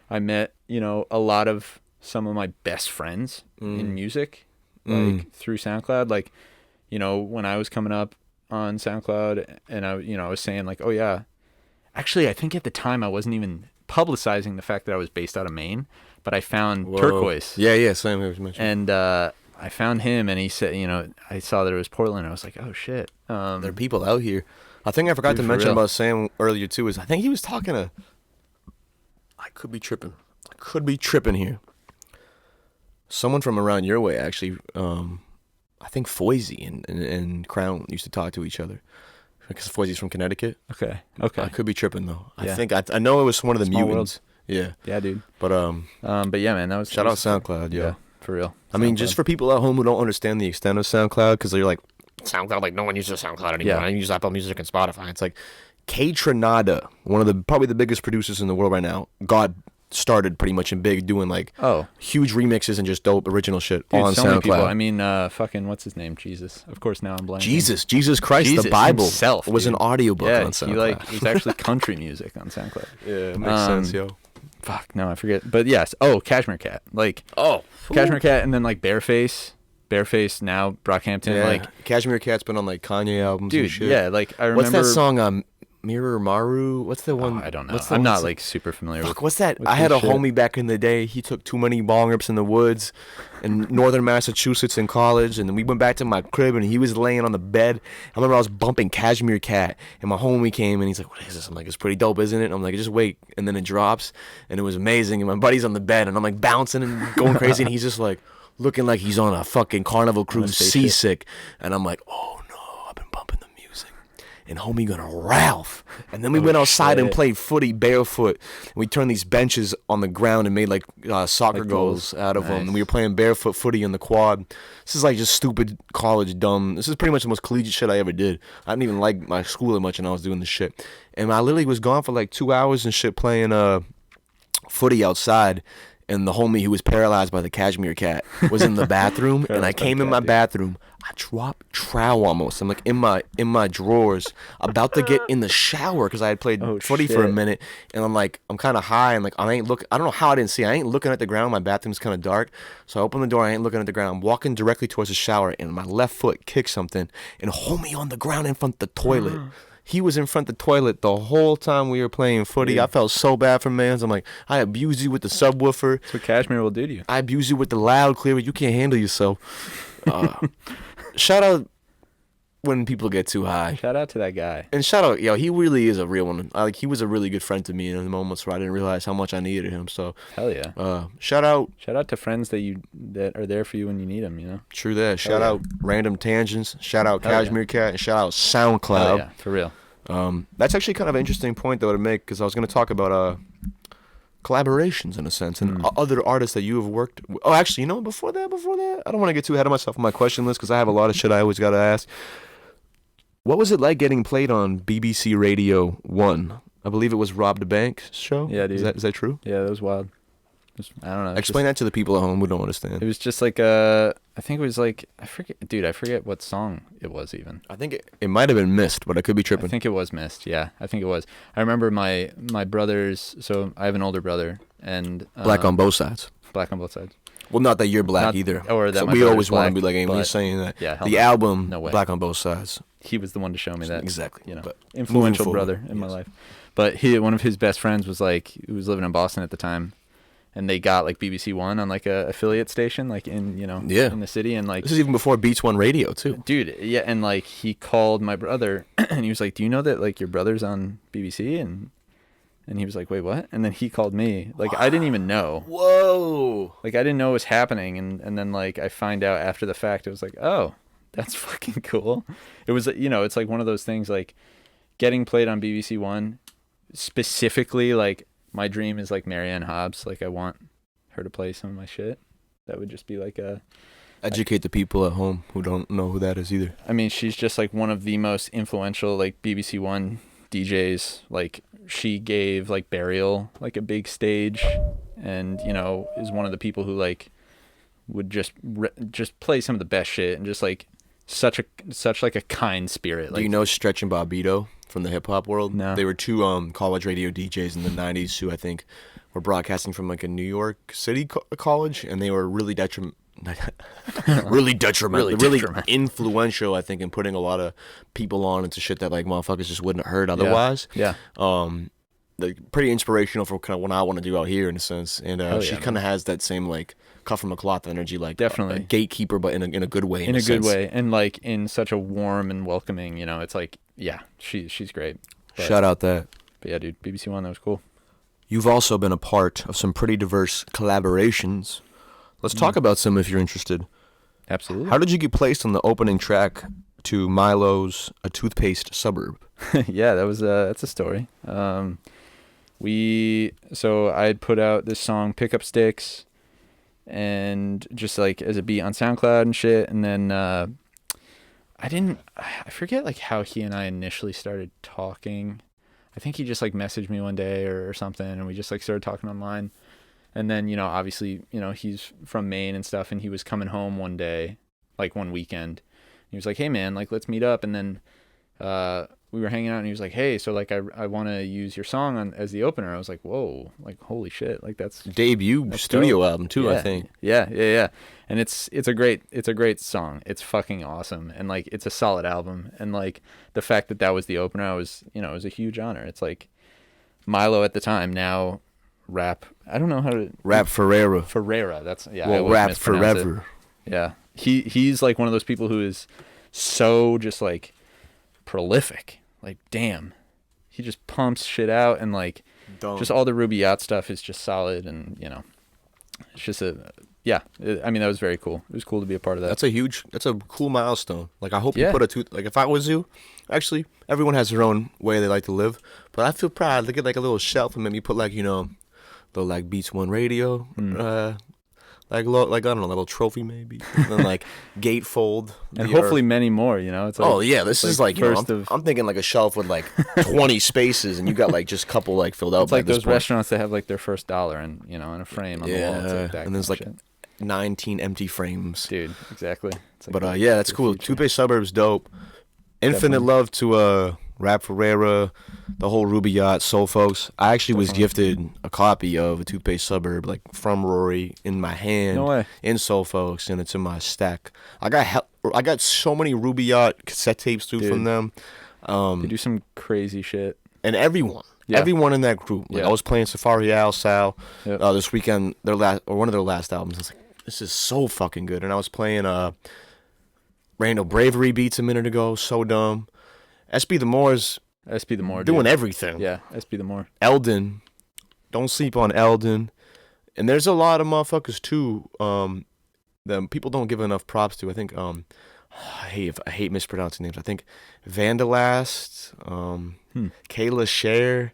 I met a lot of some of my best friends in music, like through SoundCloud. Like, when I was coming up on SoundCloud and I was saying like, oh yeah, actually, I think at the time I wasn't even publicizing the fact that I was based out of Maine, but I found Turquoise. Yeah, same as you And, mentioned. I found him and he said, I saw that it was Portland. I was like, oh shit. There are people out here. I think I forgot to mention about Sam earlier too, is I think he was talking to, I could be tripping here. Someone from around your way, actually, I think Foisey and Crown used to talk to each other. Because Foisey's from Connecticut. Okay. I could be tripping, though. Yeah. I think, I know it was one of the Small mutants. world. Yeah, dude. But yeah, man, that was... Shout out SoundCloud, yo. Yeah, for real. I mean, just for people at home who don't understand the extent of SoundCloud, because they're like, SoundCloud, like, no one uses SoundCloud anymore. I use Apple Music and Spotify. It's like, K Tronada, one of probably the biggest producers in the world right now, God started pretty much in big doing like huge remixes and just dope original shit on so SoundCloud. Many people. I mean, fucking what's his name? Jesus. Of course, now I'm blanking. Jesus Christ, the Bible himself, was an audiobook on SoundCloud. It was actually country music on SoundCloud. Yeah, it makes sense, yo. Fuck, no, I forget. But yes, Cashmere Cat, like Cashmere Cat, and then like Bareface now Brockhampton, like Cashmere Cat's been on like Kanye albums, dude. And shit. Yeah, like I remember. What's that song? Mirror Maru. What's the one? I don't know. I'm not like super familiar with. What's that? I had a homie back in the day. He took too many bong rips in the woods in northern Massachusetts in college, and then we went back to my crib, and he was laying on the bed. I remember I was bumping Cashmere Cat, and my homie came, and he's like, "What is this?" I'm like, "It's pretty dope, isn't it?" And I'm like, "Just wait," and then it drops, and it was amazing. And my buddy's on the bed, and I'm like bouncing and going crazy, and he's just like looking like he's on a fucking Carnival cruise, seasick, and I'm like, "Oh no, I've been bumping the music." And homie gonna Ralph. And then we went outside and played footy barefoot. And we turned these benches on the ground and made like soccer goals out of them. And we were playing barefoot footy in the quad. This is like just stupid college dumb. This is pretty much the most collegiate shit I ever did. I didn't even like my school that much and I was doing this shit. And I literally was gone for like 2 hours and shit playing footy outside. And the homie who was paralyzed by the Cashmere Cat was in the bathroom. And I came in my bathroom. I dropped trow almost. I'm like in my drawers, about to get in the shower because I had played footy for a minute, and I'm kind of high and like I don't know how I didn't see. I ain't looking at the ground. My bathroom's kind of dark, so I open the door. I ain't looking at the ground. I'm walking directly towards the shower, and my left foot kicks something and homie on the ground in front of the toilet. He was in front of the toilet the whole time we were playing footy. I felt so bad for mans. I'm like, I abused you with the subwoofer. That's what Cashmere will do to you. I abused you with the loud clear. You can't handle yourself. Shout out when people get too high. Shout out to that guy. And shout out, he really is a real one. He was a really good friend to me in the moments where I didn't realize how much I needed him. So hell yeah. Shout out to friends that are there for you when you need them. True that. Shout out Random Tangents. Shout out Cashmere Cat. And shout out SoundCloud. Hell yeah, for real. That's actually kind of an interesting point though to make, because I was going to talk about collaborations in a sense, and other artists that you have worked with. Oh, actually, before that, I don't want to get too ahead of myself on my question list, because I have a lot of shit I always got to ask. What was it like getting played on BBC Radio 1? I believe it was Rob the Bank's show. Yeah, dude. Is that true? Yeah, that was wild. I don't know. Explain that to the people at home who don't understand. It was just like I think it was like, I forget what song it was even. I think it might have been Missed, but I could be tripping. I think it was Missed, yeah. I think it was. I remember my brothers, so I have an older brother, and... Black on both sides. Black on both sides. Well, not that you're black either. Or that so my we always want to black, be like, hey, when you're saying that. Yeah, the album, Black on Both Sides. He was the one to show me that. Exactly. But influential brother in my life. But one of his best friends was he was living in Boston at the time, and they got like BBC One on like a affiliate station like in in the city, and like this is even before Beats One Radio too. Dude, yeah, and like he called my brother and he was like, "Do you know that like your brother's on BBC?" And he was like, "Wait, what?" And then he called me. Like I didn't even know. Whoa. Like I didn't know it was happening, and then like I find out after the fact. It was like, "Oh, that's fucking cool." It was it's like one of those things like getting played on BBC One specifically. Like my dream is like Marianne Hobbs. Like I want her to play some of my shit. That would just be like educate the people at home who don't know who that is either. I mean, she's just like one of the most influential like BBC One DJs. Like she gave like Burial like a big stage, and is one of the people who like would just play some of the best shit, and just like such like a kind spirit. Like, do you know Stretch and Bobbito from the hip hop world? No. They were two college radio DJs in the 90s who I think were broadcasting from like a New York City college, and they were really really influential, I think, in putting a lot of people on into shit that like motherfuckers just wouldn't have heard otherwise. Yeah. Like pretty inspirational for kind of what I want to do out here in a sense, and she kind of has that same like cut from a cloth energy, like definitely a gatekeeper, but in a good way. In a good way, and like in such a warm and welcoming. It's like she's great. Shout out that. But yeah, dude, BBC One, that was cool. You've also been a part of some pretty diverse collaborations. Let's talk about some if you're interested. Absolutely. How did you get placed on the opening track to Milo's A Toothpaste Suburb? Yeah, that's a story. So I had put out this song Pick Up Sticks, and just like as a beat on SoundCloud and shit, and then I forget like how he and I initially started talking. I think he just like messaged me one day or something, and we just like started talking online. And then, obviously, he's from Maine and stuff, and he was coming home one day, like one weekend. He was like, "Hey man, like let's meet up." And then we were hanging out, and he was like, "Hey, so like I want to use your song as the opener." I was like, "Whoa, like holy shit, like that's debut studio dope. album too." Yeah. I think. Yeah. And it's a great song. It's fucking awesome, and like it's a solid album. And like the fact that was the opener, I was it was a huge honor. It's like Milo at the time, now Rap. I don't know how to Rap Ferreira. That's Well, Rap Forever. Yeah. He's like one of those people who is so just like prolific. Like damn, he just pumps shit out, and like just all the Ruby Yacht stuff is just solid, and it's just I mean that was very cool. It was cool to be a part of that. That's a cool milestone. Like I hope you put like if I was you, actually everyone has their own way they like to live, but I feel proud to get like a little shelf and maybe put like the like Beats One Radio, like I don't know, a little trophy maybe, and then like gatefold, and hopefully many more. It's like, this is like I'm thinking like a shelf with like 20 spaces, and you got like just a couple like filled out. It's like those restaurants that have like their first dollar and in a frame on the wall. It's like that and there's like shit. 19 empty frames, dude. Exactly. It's like but that's cool. Toothpaste Suburbs, dope. Infinite love to Rap Ferreira, the whole Ruby Yacht, Soul Folks. I actually was gifted a copy of A Toothpaste Suburb, like from Rory, in my hand. No way. In Soul Folks, and it's in my stack. I got so many Ruby Yacht cassette tapes from them. They do some crazy shit. And everyone in that group. Like I was playing Safari Al Sal this weekend. One of their last albums. I was like, this is so fucking good. And I was playing Randall Bravery beats a minute ago. So dumb. SB the Moore's SB the Moore doing dude. everything. Yeah, SB the Moore. Eldon. Don't sleep on Eldon. And there's a lot of motherfuckers too that people don't give enough props to. I think I hate mispronouncing names. I think Vandalast, Kayla Share,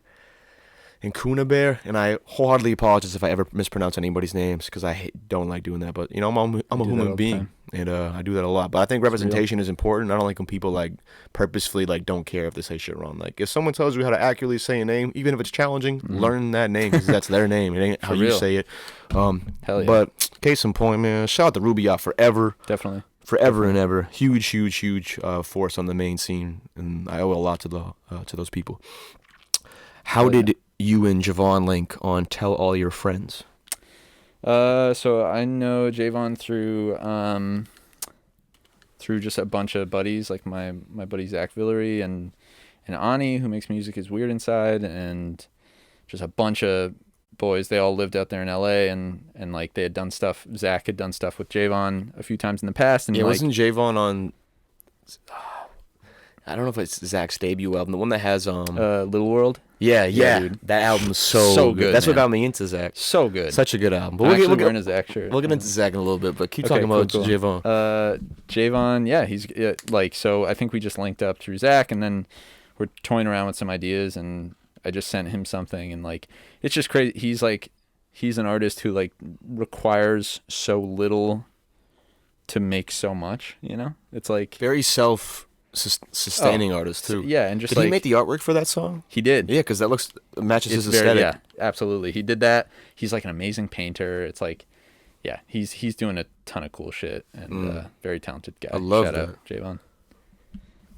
and Kuna Bear. And I wholeheartedly apologize if I ever mispronounce anybody's names because I don't like doing that. But you know, I'm a human being, and I do that a lot. But I think representation is important. I don't like when people like purposefully like don't care if they say shit wrong. Like if someone tells you how to accurately say a name, even if it's challenging, learn that name because that's their name. It ain't how you say it. Hell yeah. But case in point, man, shout out to Ruby out forever. Definitely. Forever and ever, huge force on the main scene, and I owe a lot to those people. How did you and Javon link on Tell All Your Friends? So I know Javon through just a bunch of buddies, like my buddy Zach Villery and Ani, who makes music is Weird Inside, and just a bunch of boys. They all lived out there in LA, and like they had done stuff. Zach had done stuff with Javon a few times in the past, and yeah, wasn't Javon on? I don't know if it's Zach's debut album, the one that has Little World. Yeah, dude. That album's so good. That's what got me into Zach. So good, such a good album. But we'll get into Zach shirt. We'll get into Zach in a little bit, but keep talking about cool. Javon. Javon, yeah, he's like, so I think we just linked up through Zach, and then we're toying around with some ideas, and I just sent him something, and like it's just crazy. He's an artist who like requires so little to make so much, you know? It's like very self-sustaining artist too. Yeah, and just did he make the artwork for that song? He did. Yeah, because that matches his aesthetic. Yeah, absolutely. He did that. He's like an amazing painter. It's like, yeah, he's doing a ton of cool shit, and very talented guy. I love Shout that. out, Javon.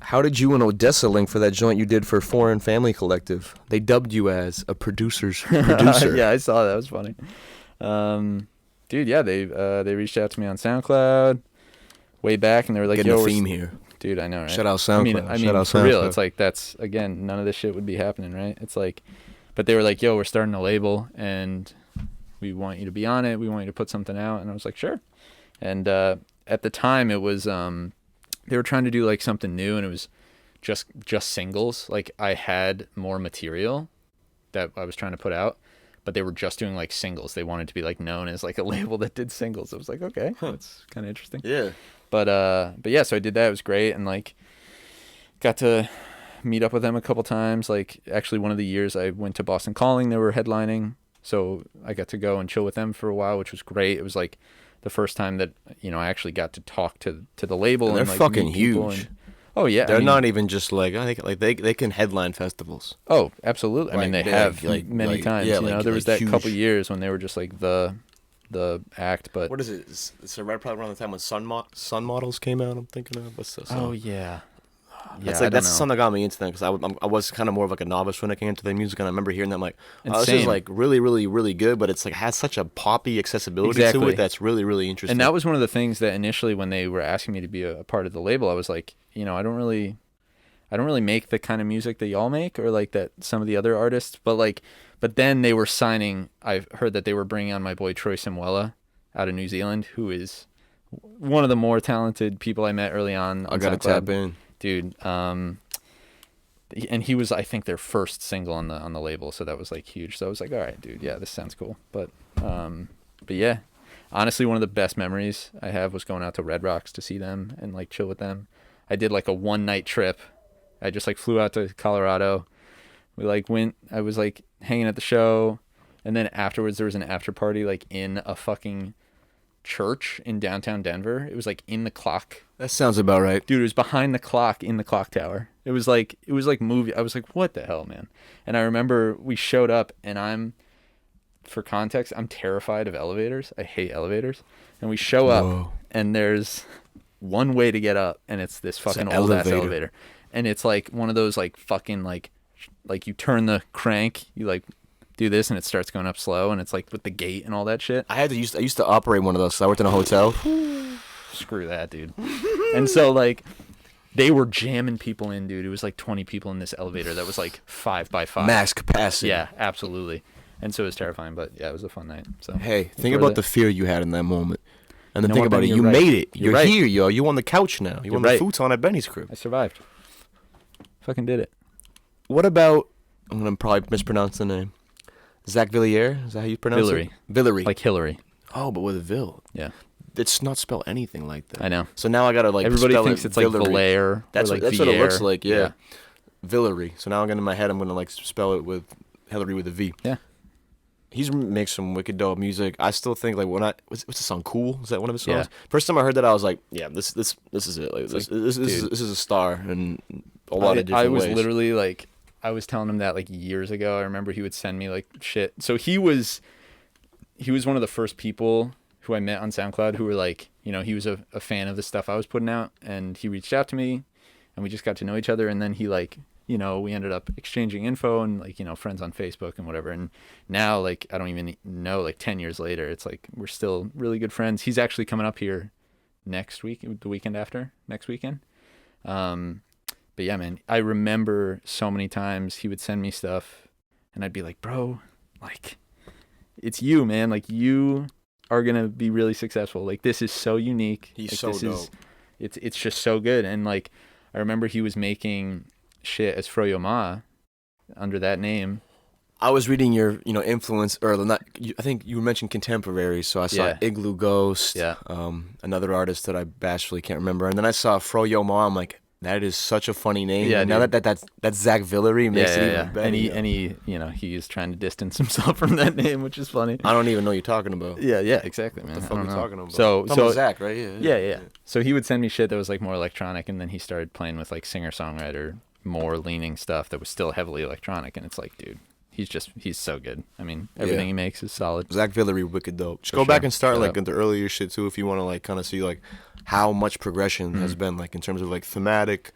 How did you and Odessa link for that joint you did for Foreign Family Collective? They dubbed you as a producer's producer. Yeah, I saw that. It was funny. Dude, yeah, they reached out to me on SoundCloud way back, and they were like, getting "Yo, a theme here." Dude, I know, right? Shout out SoundCloud. I mean, Shout out for SoundCloud. real, it's like that's again, none of this shit would be happening, right? It's like, but they were like, "Yo, we're starting a label, and we want you to be on it. We want you to put something out." And I was like, "Sure." And at the time, it was they were trying to do like something new, and it was just singles. Like I had more material that I was trying to put out, but they were just doing like singles. They wanted to be like known as like a label that did singles. I was like, okay, that's kind of interesting. Yeah. But yeah, so I did that. It was great, and like got to meet up with them a couple times. Like actually, one of the years I went to Boston Calling, they were headlining, so I got to go and chill with them for a while, which was great. It was like the first time that I actually got to talk to the label. And they're like, fucking huge. And, oh yeah, they're not even just like I think like they can headline festivals. Oh, absolutely. Like, I mean, they have like many times. Yeah, there was that huge. couple years when they were just like the act. But what is it? It's right probably around the time when Sun Models came out. I'm thinking of what's the song? Oh yeah. That's the song that got me into them because I was kind of more of like a novice when it came into their music, and I remember hearing them like, oh, this is like really, really, really good, but it's like has such a poppy accessibility to it that's really, really interesting. And that was one of the things that initially when they were asking me to be a part of the label, I was like, I don't really make the kind of music that y'all make or like that some of the other artists, but then they were signing. I've heard that they were bringing on my boy Troy Simuela out of New Zealand, who is one of the more talented people I met early on. I gotta tap in. Dude, and he was, I think, their first single on the label, so that was like huge. So I was like, all right, dude, yeah, this sounds cool. But yeah, honestly, one of the best memories I have was going out to Red Rocks to see them and like chill with them. I did like a 1-night trip. I just like flew out to Colorado. We like went. I was like hanging at the show, and then afterwards there was an after party like in a fucking church in downtown Denver. It was like in the clock. That sounds about right. Dude, it was behind the clock in the clock tower. It was like movie. I was like, what the hell, man? And I remember we showed up, and for context, I'm terrified of elevators. I hate elevators. And we show up, and there's one way to get up, and it's this fucking old ass elevator. And it's like one of those like fucking like you turn the crank, you like do this and it starts going up slow, and it's like with the gate and all that shit. I used to operate one of those. So I worked in a hotel. Screw that, dude. And so like they were jamming people in, dude. It was like 20 people in this elevator that was like 5x5 max capacity. Yeah, absolutely. And so it was terrifying, but yeah, it was a fun night. So hey, think about the fear you had in that moment. And then You know think what, about Benny? it. You're You right. made it. You're You're right. here, yo. You on the couch now. You You're on right. the futon at Benny's crib. I survived. Fucking did it. What about, I'm going to probably mispronounce the name. Zach Villiers? Is that how you pronounce it? Villery. Like Hillary. Oh, but with a Vil. Yeah. It's not spelled anything like that. I know. So now I got to like Everybody spell thinks it it's like Villery. Valaire. That's, like that's what it looks like, yeah. Yeah. Villery. So now I'm going to, in my head, I'm going to like spell it with Hillary with a V. Yeah. He's makes some wicked dope music. I still think like what's the song Cool? Is that one of his songs? Yeah. First time I heard that I was like, yeah, this is it. Like this is a star in a lot of different ways. I was literally like, I was telling him that like years ago. I remember he would send me like shit. So he was one of the first people who I met on SoundCloud who were like, you know, he was a fan of the stuff I was putting out, and he reached out to me and we just got to know each other, and then he like, you know, we ended up exchanging info and like, you know, friends on Facebook and whatever. And now like, I don't even know, like 10 years later, it's like, we're still really good friends. He's actually coming up here next week, the weekend after next weekend. But yeah, man, I remember so many times he would send me stuff and I'd be like, bro, like it's you, man. Like you are going to be really successful. Like this is so unique. He's like, so dope. It's just so good. And like, I remember he was making shit as Froyo Ma under that name. I was reading your, you know, influence, or not. I think you mentioned contemporaries, so I saw Igloo Ghost, another artist that I bashfully can't remember, and then I saw Froyo Ma. I'm like, that is such a funny name. Yeah, now that's Zach Villery makes it even better. And he, you know, he is trying to distance himself from that name, which is funny. I don't even know what you're talking about. Yeah, exactly, man. What the fuck are you talking about? So Zach, right? Yeah. So he would send me shit that was like more electronic, and then he started playing with like singer-songwriter, more leaning stuff that was still heavily electronic, and it's like, dude, he's so good. I mean, everything he makes is solid. Zach Villery, wicked dope. Just go back and start like in the earlier shit too, if you want to like kind of see like how much progression has been like in terms of like thematic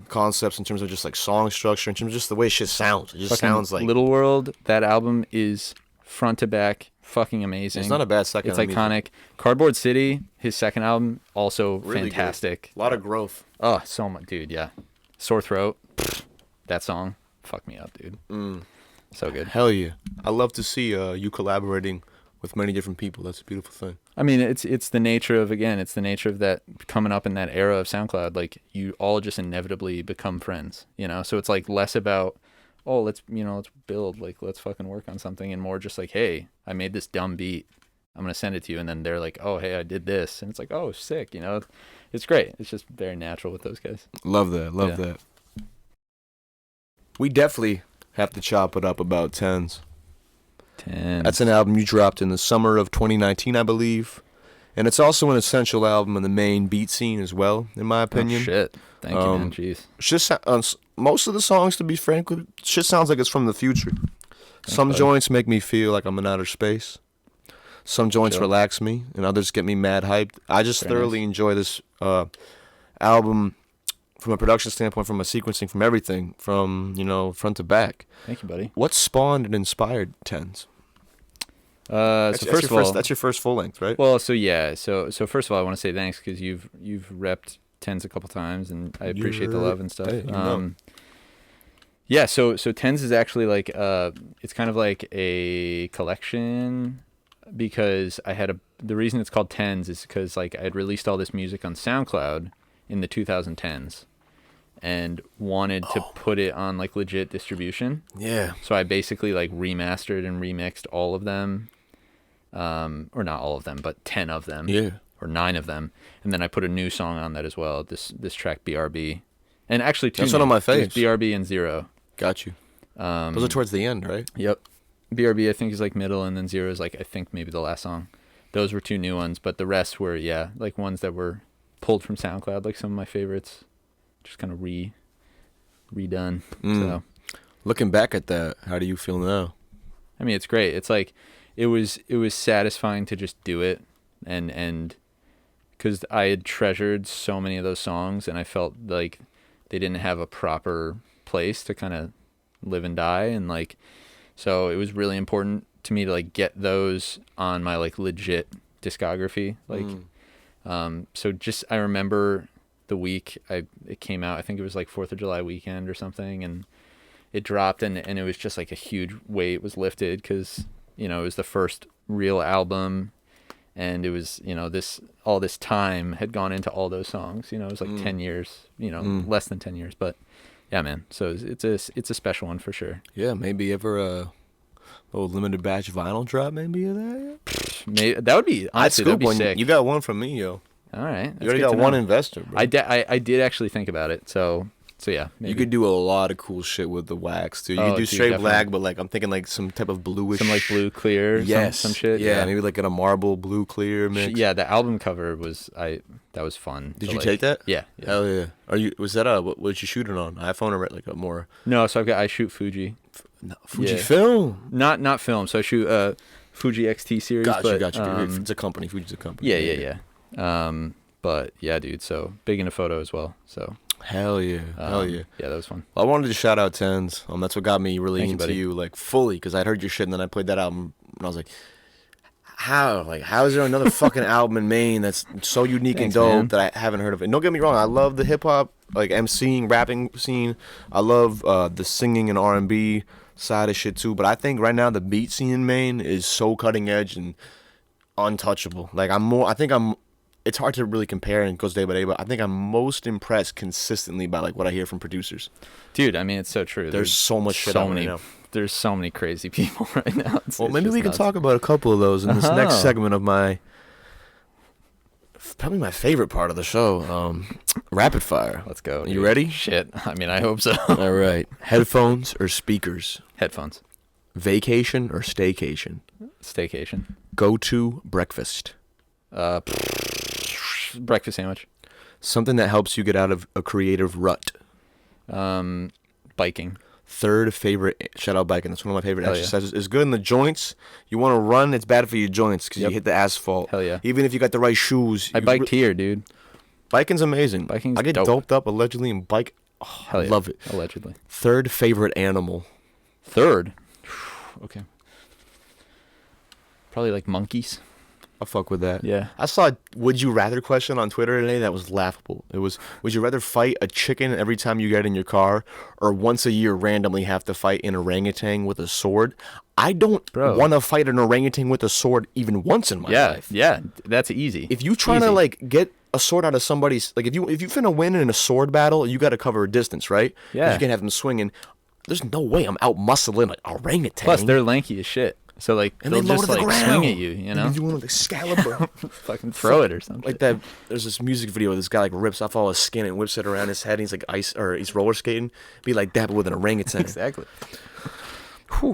concepts, in terms of just like song structure, in terms of just the way shit sounds. It just fucking sounds like Little World. That album is front to back fucking amazing. It's not a bad second. It's iconic. Cardboard City, his second album, also really fantastic. A lot of growth. Oh, so much, dude. Yeah. Sore Throat. That song fucked me up, dude. So good. Hell yeah. I love to see you collaborating with many different people. That's a beautiful thing. I mean, it's the nature of that coming up in that era of SoundCloud. Like you all just inevitably become friends, you know? So it's like less about, oh, let's build, like, let's fucking work on something, and more just like, hey, I made this dumb beat. I'm going to send it to you. And then they're like, oh, hey, I did this. And it's like, oh, sick. You know, it's great. It's just very natural with those guys. Love that. We definitely have to chop it up about Tens. That's an album you dropped in the summer of 2019, I believe. And it's also an essential album in the main beat scene as well, in my opinion. Oh, shit. Thank you, man. Jeez. Just, most of the songs, to be frank, shit sounds like it's from the future. Some buddy. joints make me feel like I'm in outer space. Some joints relax me, and others get me mad hyped. I just thoroughly enjoy this album from a production standpoint, from a sequencing, from everything, from, front to back. Thank you, buddy. What spawned and inspired Tens? That's your first full length, right? Well, so first of all, I want to say thanks because you've repped Tens a couple times, and I appreciate the love and stuff. Hey, yeah, so Tens is actually like it's kind of like a collection, because the reason it's called Tens is because like I had released all this music on SoundCloud in the 2010s and wanted to put it on like legit distribution. Yeah. So I basically like remastered and remixed all of them, or not all of them, but 10 of them. Yeah. Or 9 of them, and then I put a new song on that as well. This track BRB, and actually two. That's one of my faves. BRB and Zero. Got you. Those are towards the end, right? Yep. BRB I think is like middle, and then Zero is like I think maybe the last song. Those were 2 new ones, but the rest were like ones that were pulled from SoundCloud, like some of my favorites, just kind of redone. So, looking back at that, how do you feel now? I mean, it's great. It's like it was satisfying to just do it, and because I had treasured so many of those songs, and I felt like they didn't have a proper place to kind of live and die, and like, so it was really important to me to like get those on my like legit discography, like. So just, I remember the week it came out, I think it was like 4th of July weekend or something, and it dropped, and it was just like a huge weight was lifted, because, it was the first real album, and it was, you know, all this time had gone into all those songs. You know, it was like 10 years. You know, less than 10 years, but yeah, man. So it's a special one for sure. Yeah, maybe ever a little limited batch vinyl drop, maybe of that. Yeah? Maybe that would be honestly that'd be sick. You got one from me, yo. All right, you already got one investor, bro. I did actually think about it. So yeah, maybe. You could do a lot of cool shit with the wax too. You could do straight black, but like I'm thinking like some type of bluish, some like blue clear, some shit. Yeah, maybe like in a marble blue clear mix. Yeah, the album cover was that was fun. Did you take that? Yeah. Hell yeah. Was that what did you shoot it on? iPhone or like a more? No, so I shoot Fuji. Fuji film. Not film. So I shoot Fuji XT series. Gotcha. It's a company. Fuji's a company. Yeah. But yeah, dude. So big into photo as well. So. Hell yeah. Yeah, that was fun. Well, I wanted to shout out Tens. That's what got me really into you, like fully, because I'd heard your shit and then I played that album and I was like, how is there another fucking album in Maine that's so unique and dope, man, that I haven't heard of it? And don't get me wrong, I love the hip hop, like MCing, rapping scene. I love the singing and R&B side of shit too. But I think right now the beat scene in Maine is so cutting edge and untouchable. Like it's hard to really compare and it goes day by day, but I think I'm most impressed consistently by like what I hear from producers. Dude, I mean, it's so true. There's so much shit out right now. There's so many crazy people right now. Well, maybe we can talk about a couple of those in this next segment of probably my favorite part of the show, Rapid Fire. Let's go. You ready? Shit. I mean, I hope so. All right. Headphones or speakers? Headphones. Vacation or staycation? Staycation. Go-to breakfast? Breakfast sandwich. Something that helps you get out of a creative rut? Biking. Third favorite, shout out biking. That's one of my favorite exercises. It's good in the joints. You want to run, it's bad for your joints because you hit the asphalt. Hell yeah. Even if you got the right shoes. I biked here, dude. Biking's amazing. Biking's I get doped up allegedly and bike. Oh, Hell yeah. I love it. Allegedly. Third favorite animal. Third? Okay. Probably like monkeys. I'll fuck with that. Yeah. I saw a would you rather question on Twitter today that was laughable. It was, would you rather fight a chicken every time you get in your car or once a year randomly have to fight an orangutan with a sword? I don't want to fight an orangutan with a sword even once in my life. Yeah, that's easy. If you trying to like get a sword out of somebody's, like if you finna win in a sword battle, you got to cover a distance, right? Yeah. You can't have them swinging. There's no way I'm out muscling like orangutan. Plus, they're lanky as shit. So like they'll just like swing at you, you know? You want to Excalibur, fucking throw it or something. Like that. There's this music video where this guy like rips off all his skin and whips it around his head. And he's like he's roller skating. Be like that, but with an orangutan. Exactly.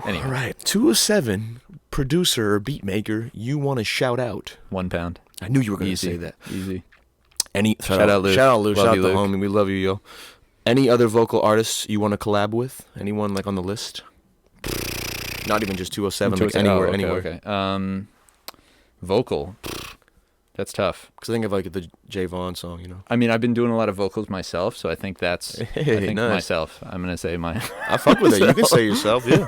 Anyway. All right, 207 producer or beat maker you want to shout out? 1 pound. I knew you were going to say that. Easy. Shout out Luke. Shout out Luke. Shout out the homie. We love you, yo. Any other vocal artists you want to collab with? Anyone like on the list? Not even just 207, like anywhere. Okay. Vocal. That's tough. Because I think of like the Jay Vaughn song, you know. I mean, I've been doing a lot of vocals myself, so I think that's. Nice. Myself. I'm gonna say my. I fuck with it. You can say yourself, yeah.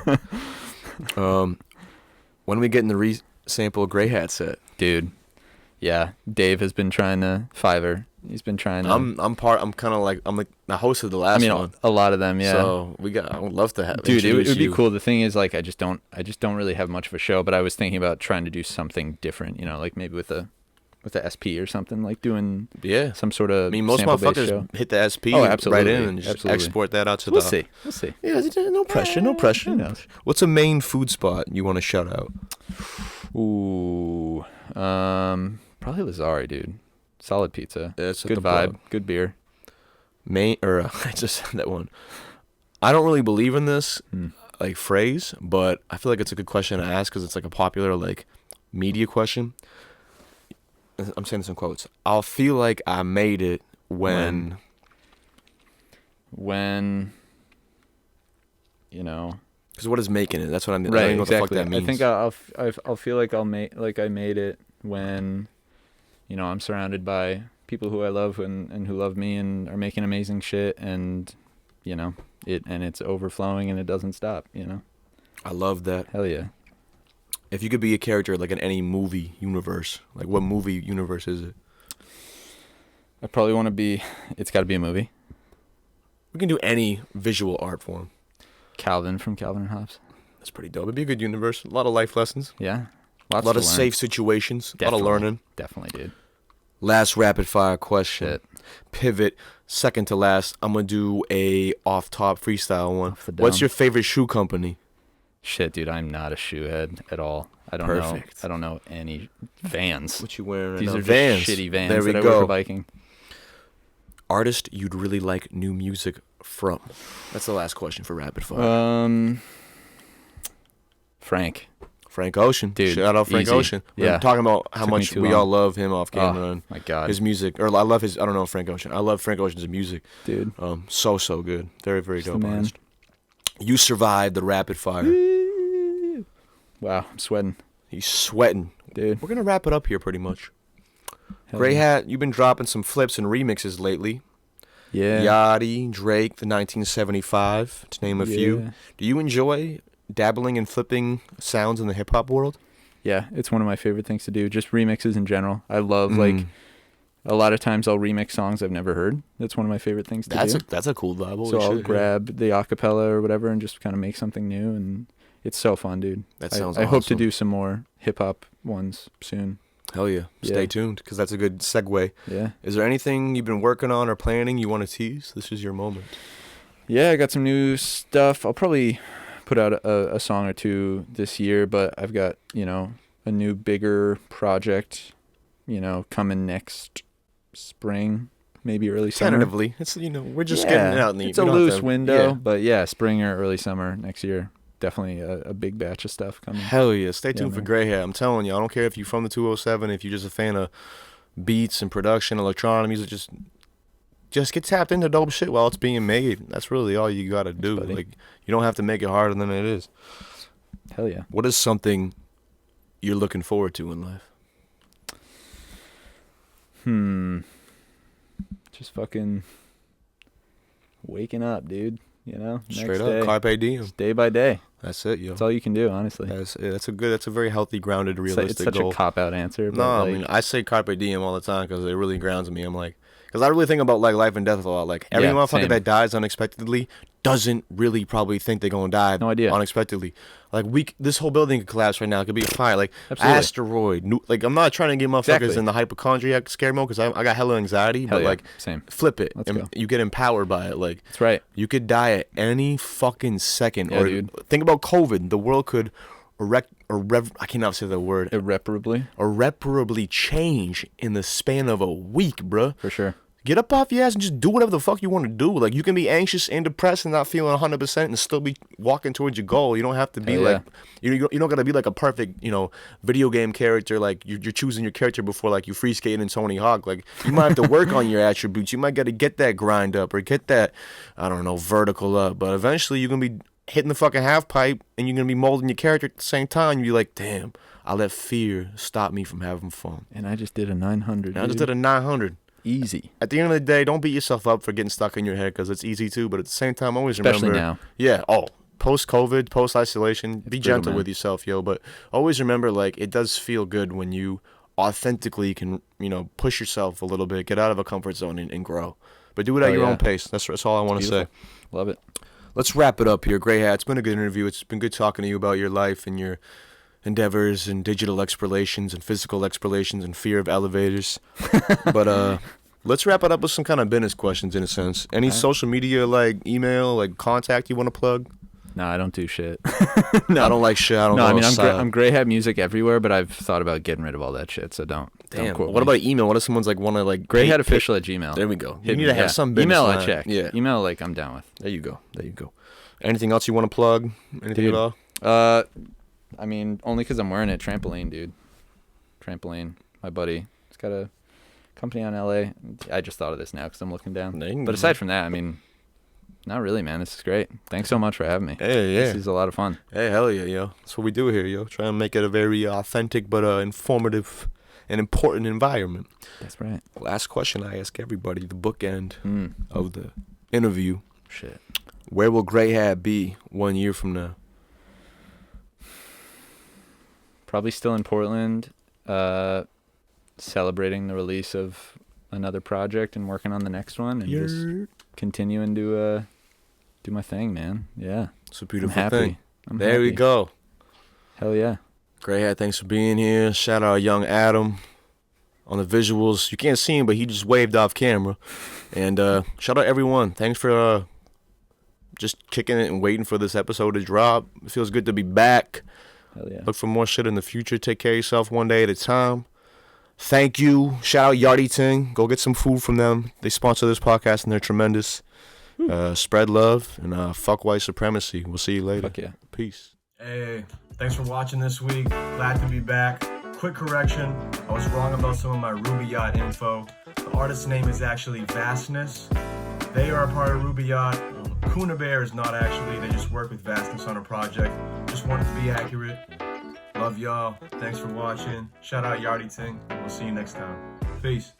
When we get in the resample Greyhat set, dude. Yeah, Dave has been trying to Fiverr. He's been trying to. I'm like I hosted the last one. A lot of them, yeah. So I would love to have. Dude, it would be cool. The thing is, like, I just don't really have much of a show. But I was thinking about trying to do something different. You know, like maybe with the SP or something, like doing some sort of. I mean, most motherfuckers show. Hit the SP right in and just export that out to We'll see. Yeah, no pressure. No pressure. Who knows? What's a main food spot you want to shout out? Ooh, probably Lazari, dude. Solid pizza. Yeah, good vibe. Good beer. I just said that one. I don't really believe in this like phrase, but I feel like it's a good question to ask because it's like a popular like media question. I'm saying this in quotes. I'll feel like I made it when you know. Because what is making it? That's what I mean. Right. I don't know exactly. what the fuck that means. I think I'll feel like I made it when, you know, I'm surrounded by people who I love and who love me and are making amazing shit, and you know it's overflowing and it doesn't stop. You know. I love that. Hell yeah. If you could be a character like in any movie universe, like what movie universe is it? I probably want to be. It's got to be a movie. We can do any visual art form. Calvin from Calvin and Hobbes. That's pretty dope. It'd be a good universe. A lot of life lessons. Yeah. A lot of safe situations. Definitely. A lot of learning. Definitely, dude. Last rapid fire question. Shit. Pivot. Second to last. I'm going to do a off-top freestyle one. Off the dome. What's your favorite shoe company? Shit, dude, I'm not a shoe head at all. I don't know. I don't know any Vans. What you wearing right These now? are Vans. just shitty Vans there we that go. I wear for biking. Artist you'd really like new music from? That's the last question for rapid fire. Frank Ocean. Dude, shout out Frank easy. Ocean. We're Yeah. talking about how Took me much too we long. all love him off camera. Oh, my God. His music. Or I love his, I don't know Frank Ocean. I love Frank Ocean's music. Dude. So good. Very, very Just dope the man. artist. You survived the rapid fire. Wow, I'm sweating. He's sweating. Dude. We're going to wrap it up here pretty much. Hell Greyhat, you've been dropping some flips and remixes lately. Yeah. Yachty, Drake, the 1975, to name a few. Do you enjoy dabbling and flipping sounds in the hip-hop world? Yeah, it's one of my favorite things to do. Just remixes in general. I love, like, a lot of times I'll remix songs I've never heard. That's one of my favorite things to do. That's a cool vibe. So I'll grab the acapella or whatever and just kind of make something new, and it's so fun, dude. That sounds I hope to awesome. do some more hip-hop ones soon. Hell yeah. Stay Yeah. tuned, because that's a good segue. Yeah. Is there anything you've been working on or planning you want to tease? This is your moment. Yeah, I got some new stuff. I'll probably put out a song or two this year, but I've got, a new bigger project, coming next spring, maybe early summer. Tentatively. It's, we're just getting it out in the... It's a loose window, but yeah, spring or early summer next year. Definitely a big batch of stuff coming. Hell yeah. Stay tuned for man. Greyhat. I'm telling you, I don't care if you're from the 207, if you're just a fan of beats and production, electronic music, just get tapped into dope shit while it's being made. That's really all you got to do. Buddy. Like, you don't have to make it harder than it is. Hell yeah. What is something you're looking forward to in life? Just fucking waking up, dude. Straight Next up, day. carpe diem. Just day by day. That's it, yo. That's all you can do, honestly. That's a very healthy, grounded, realistic It's such goal. a cop-out answer. But No, I mean, I say carpe diem all the time because it really grounds me. I'm like, because I really think about like life and death a lot. Like every motherfucker same. that dies unexpectedly doesn't really probably think they're gonna die. No idea. Unexpectedly. Like this whole building could collapse right now. It could be a fire. Like Absolutely. asteroid. Like I'm not trying to get motherfuckers Exactly. in the hypochondriac scare mode because I got hella anxiety. Hell but yeah. like, Same. flip it. Let's and go. you get empowered by it. Like That's right. you could die at any fucking second. Yeah, or dude. think about COVID. The world could I cannot say the word. Irreparably. Change in the span of a week, bruh. For sure. Get up off your ass and just do whatever the fuck you want to do. Like, you can be anxious and depressed and not feeling 100% and still be walking towards your goal. You don't have to be Hell like, you don't got to be like a perfect, video game character. Like, you're choosing your character before, like, you free skating in Tony Hawk. Like, you might have to work on your attributes. You might got to get that grind up or get that, I don't know, vertical up. But eventually, you're going to be hitting the fucking half pipe and you're going to be molding your character at the same time. You're like, damn, I let fear stop me from having fun. And I just did a 900. And I just did a 900. Easy. At the end of the day, don't beat yourself up for getting stuck in your head because it's easy too. But at the same time, always Especially remember. now. Yeah. Oh, post-COVID, post-isolation, be brutal, gentle man. with yourself, yo. But always remember, like, it does feel good when you authentically can, push yourself a little bit, get out of a comfort zone and grow. But do it at your own pace. That's all I want to say. Love it. Let's wrap it up here. Greyhat, it's been a good interview. It's been good talking to you about your life and your endeavors and digital explorations and physical explorations and fear of elevators. But let's wrap it up with some kind of business questions in a sense. Any social media, like email, like contact you want to plug? No, I don't do shit. No, I don't like shit. I don't know. I mean, I'm Greyhat music everywhere, but I've thought about getting rid of all that shit, so don't. Damn. Don't quote What me. about email? What if someone's like want to like GreyhatOfficial@gmail. There we go. You Hit need me, to have some business email. line. I check. Yeah. Email, like I'm down with. There you go. Anything else you want to plug? Anything Dude. at all? I mean, only because I'm wearing it. Trampoline, dude. Trampoline. My buddy. He's got a company on LA. I just thought of this now because I'm looking down. But aside from that, I mean, not really, man. This is great. Thanks so much for having me. Hey, yeah. This is a lot of fun. Hey, hell yeah, yo. That's what we do here, yo. Try and make it a very authentic but informative and important environment. That's right. Last question I ask everybody, the bookend of the interview. Shit. Where will Greyhat be 1 year from now? Probably still in Portland, celebrating the release of another project and working on the next one and just continuing to do my thing, man. Yeah. It's a beautiful I'm happy. thing. I'm There we happy. go. Hell yeah. Greyhat, thanks for being here. Shout out young Adam on the visuals. You can't see him, but he just waved off camera. And shout out everyone. Thanks for just kicking it and waiting for this episode to drop. It feels good to be back. Hell yeah. Look for more shit in the future. Take care of yourself one day at a time. Thank you. Shout out Yardy Ting. Go get some food from them. They sponsor this podcast and they're tremendous. Spread love and fuck white supremacy. We'll see you later. Fuck yeah. Peace. Hey, thanks for watching this week. Glad to be back. Quick correction. I was wrong about some of my Ruby Yacht info. The artist's name is actually Vastness. They are a part of Ruby Yacht. Kuna Bear is not actually. They just work with Vastness on a project. Just wanted to be accurate. Love y'all. Thanks for watching. Shout out Yardy Ting. We'll see you next time. Peace.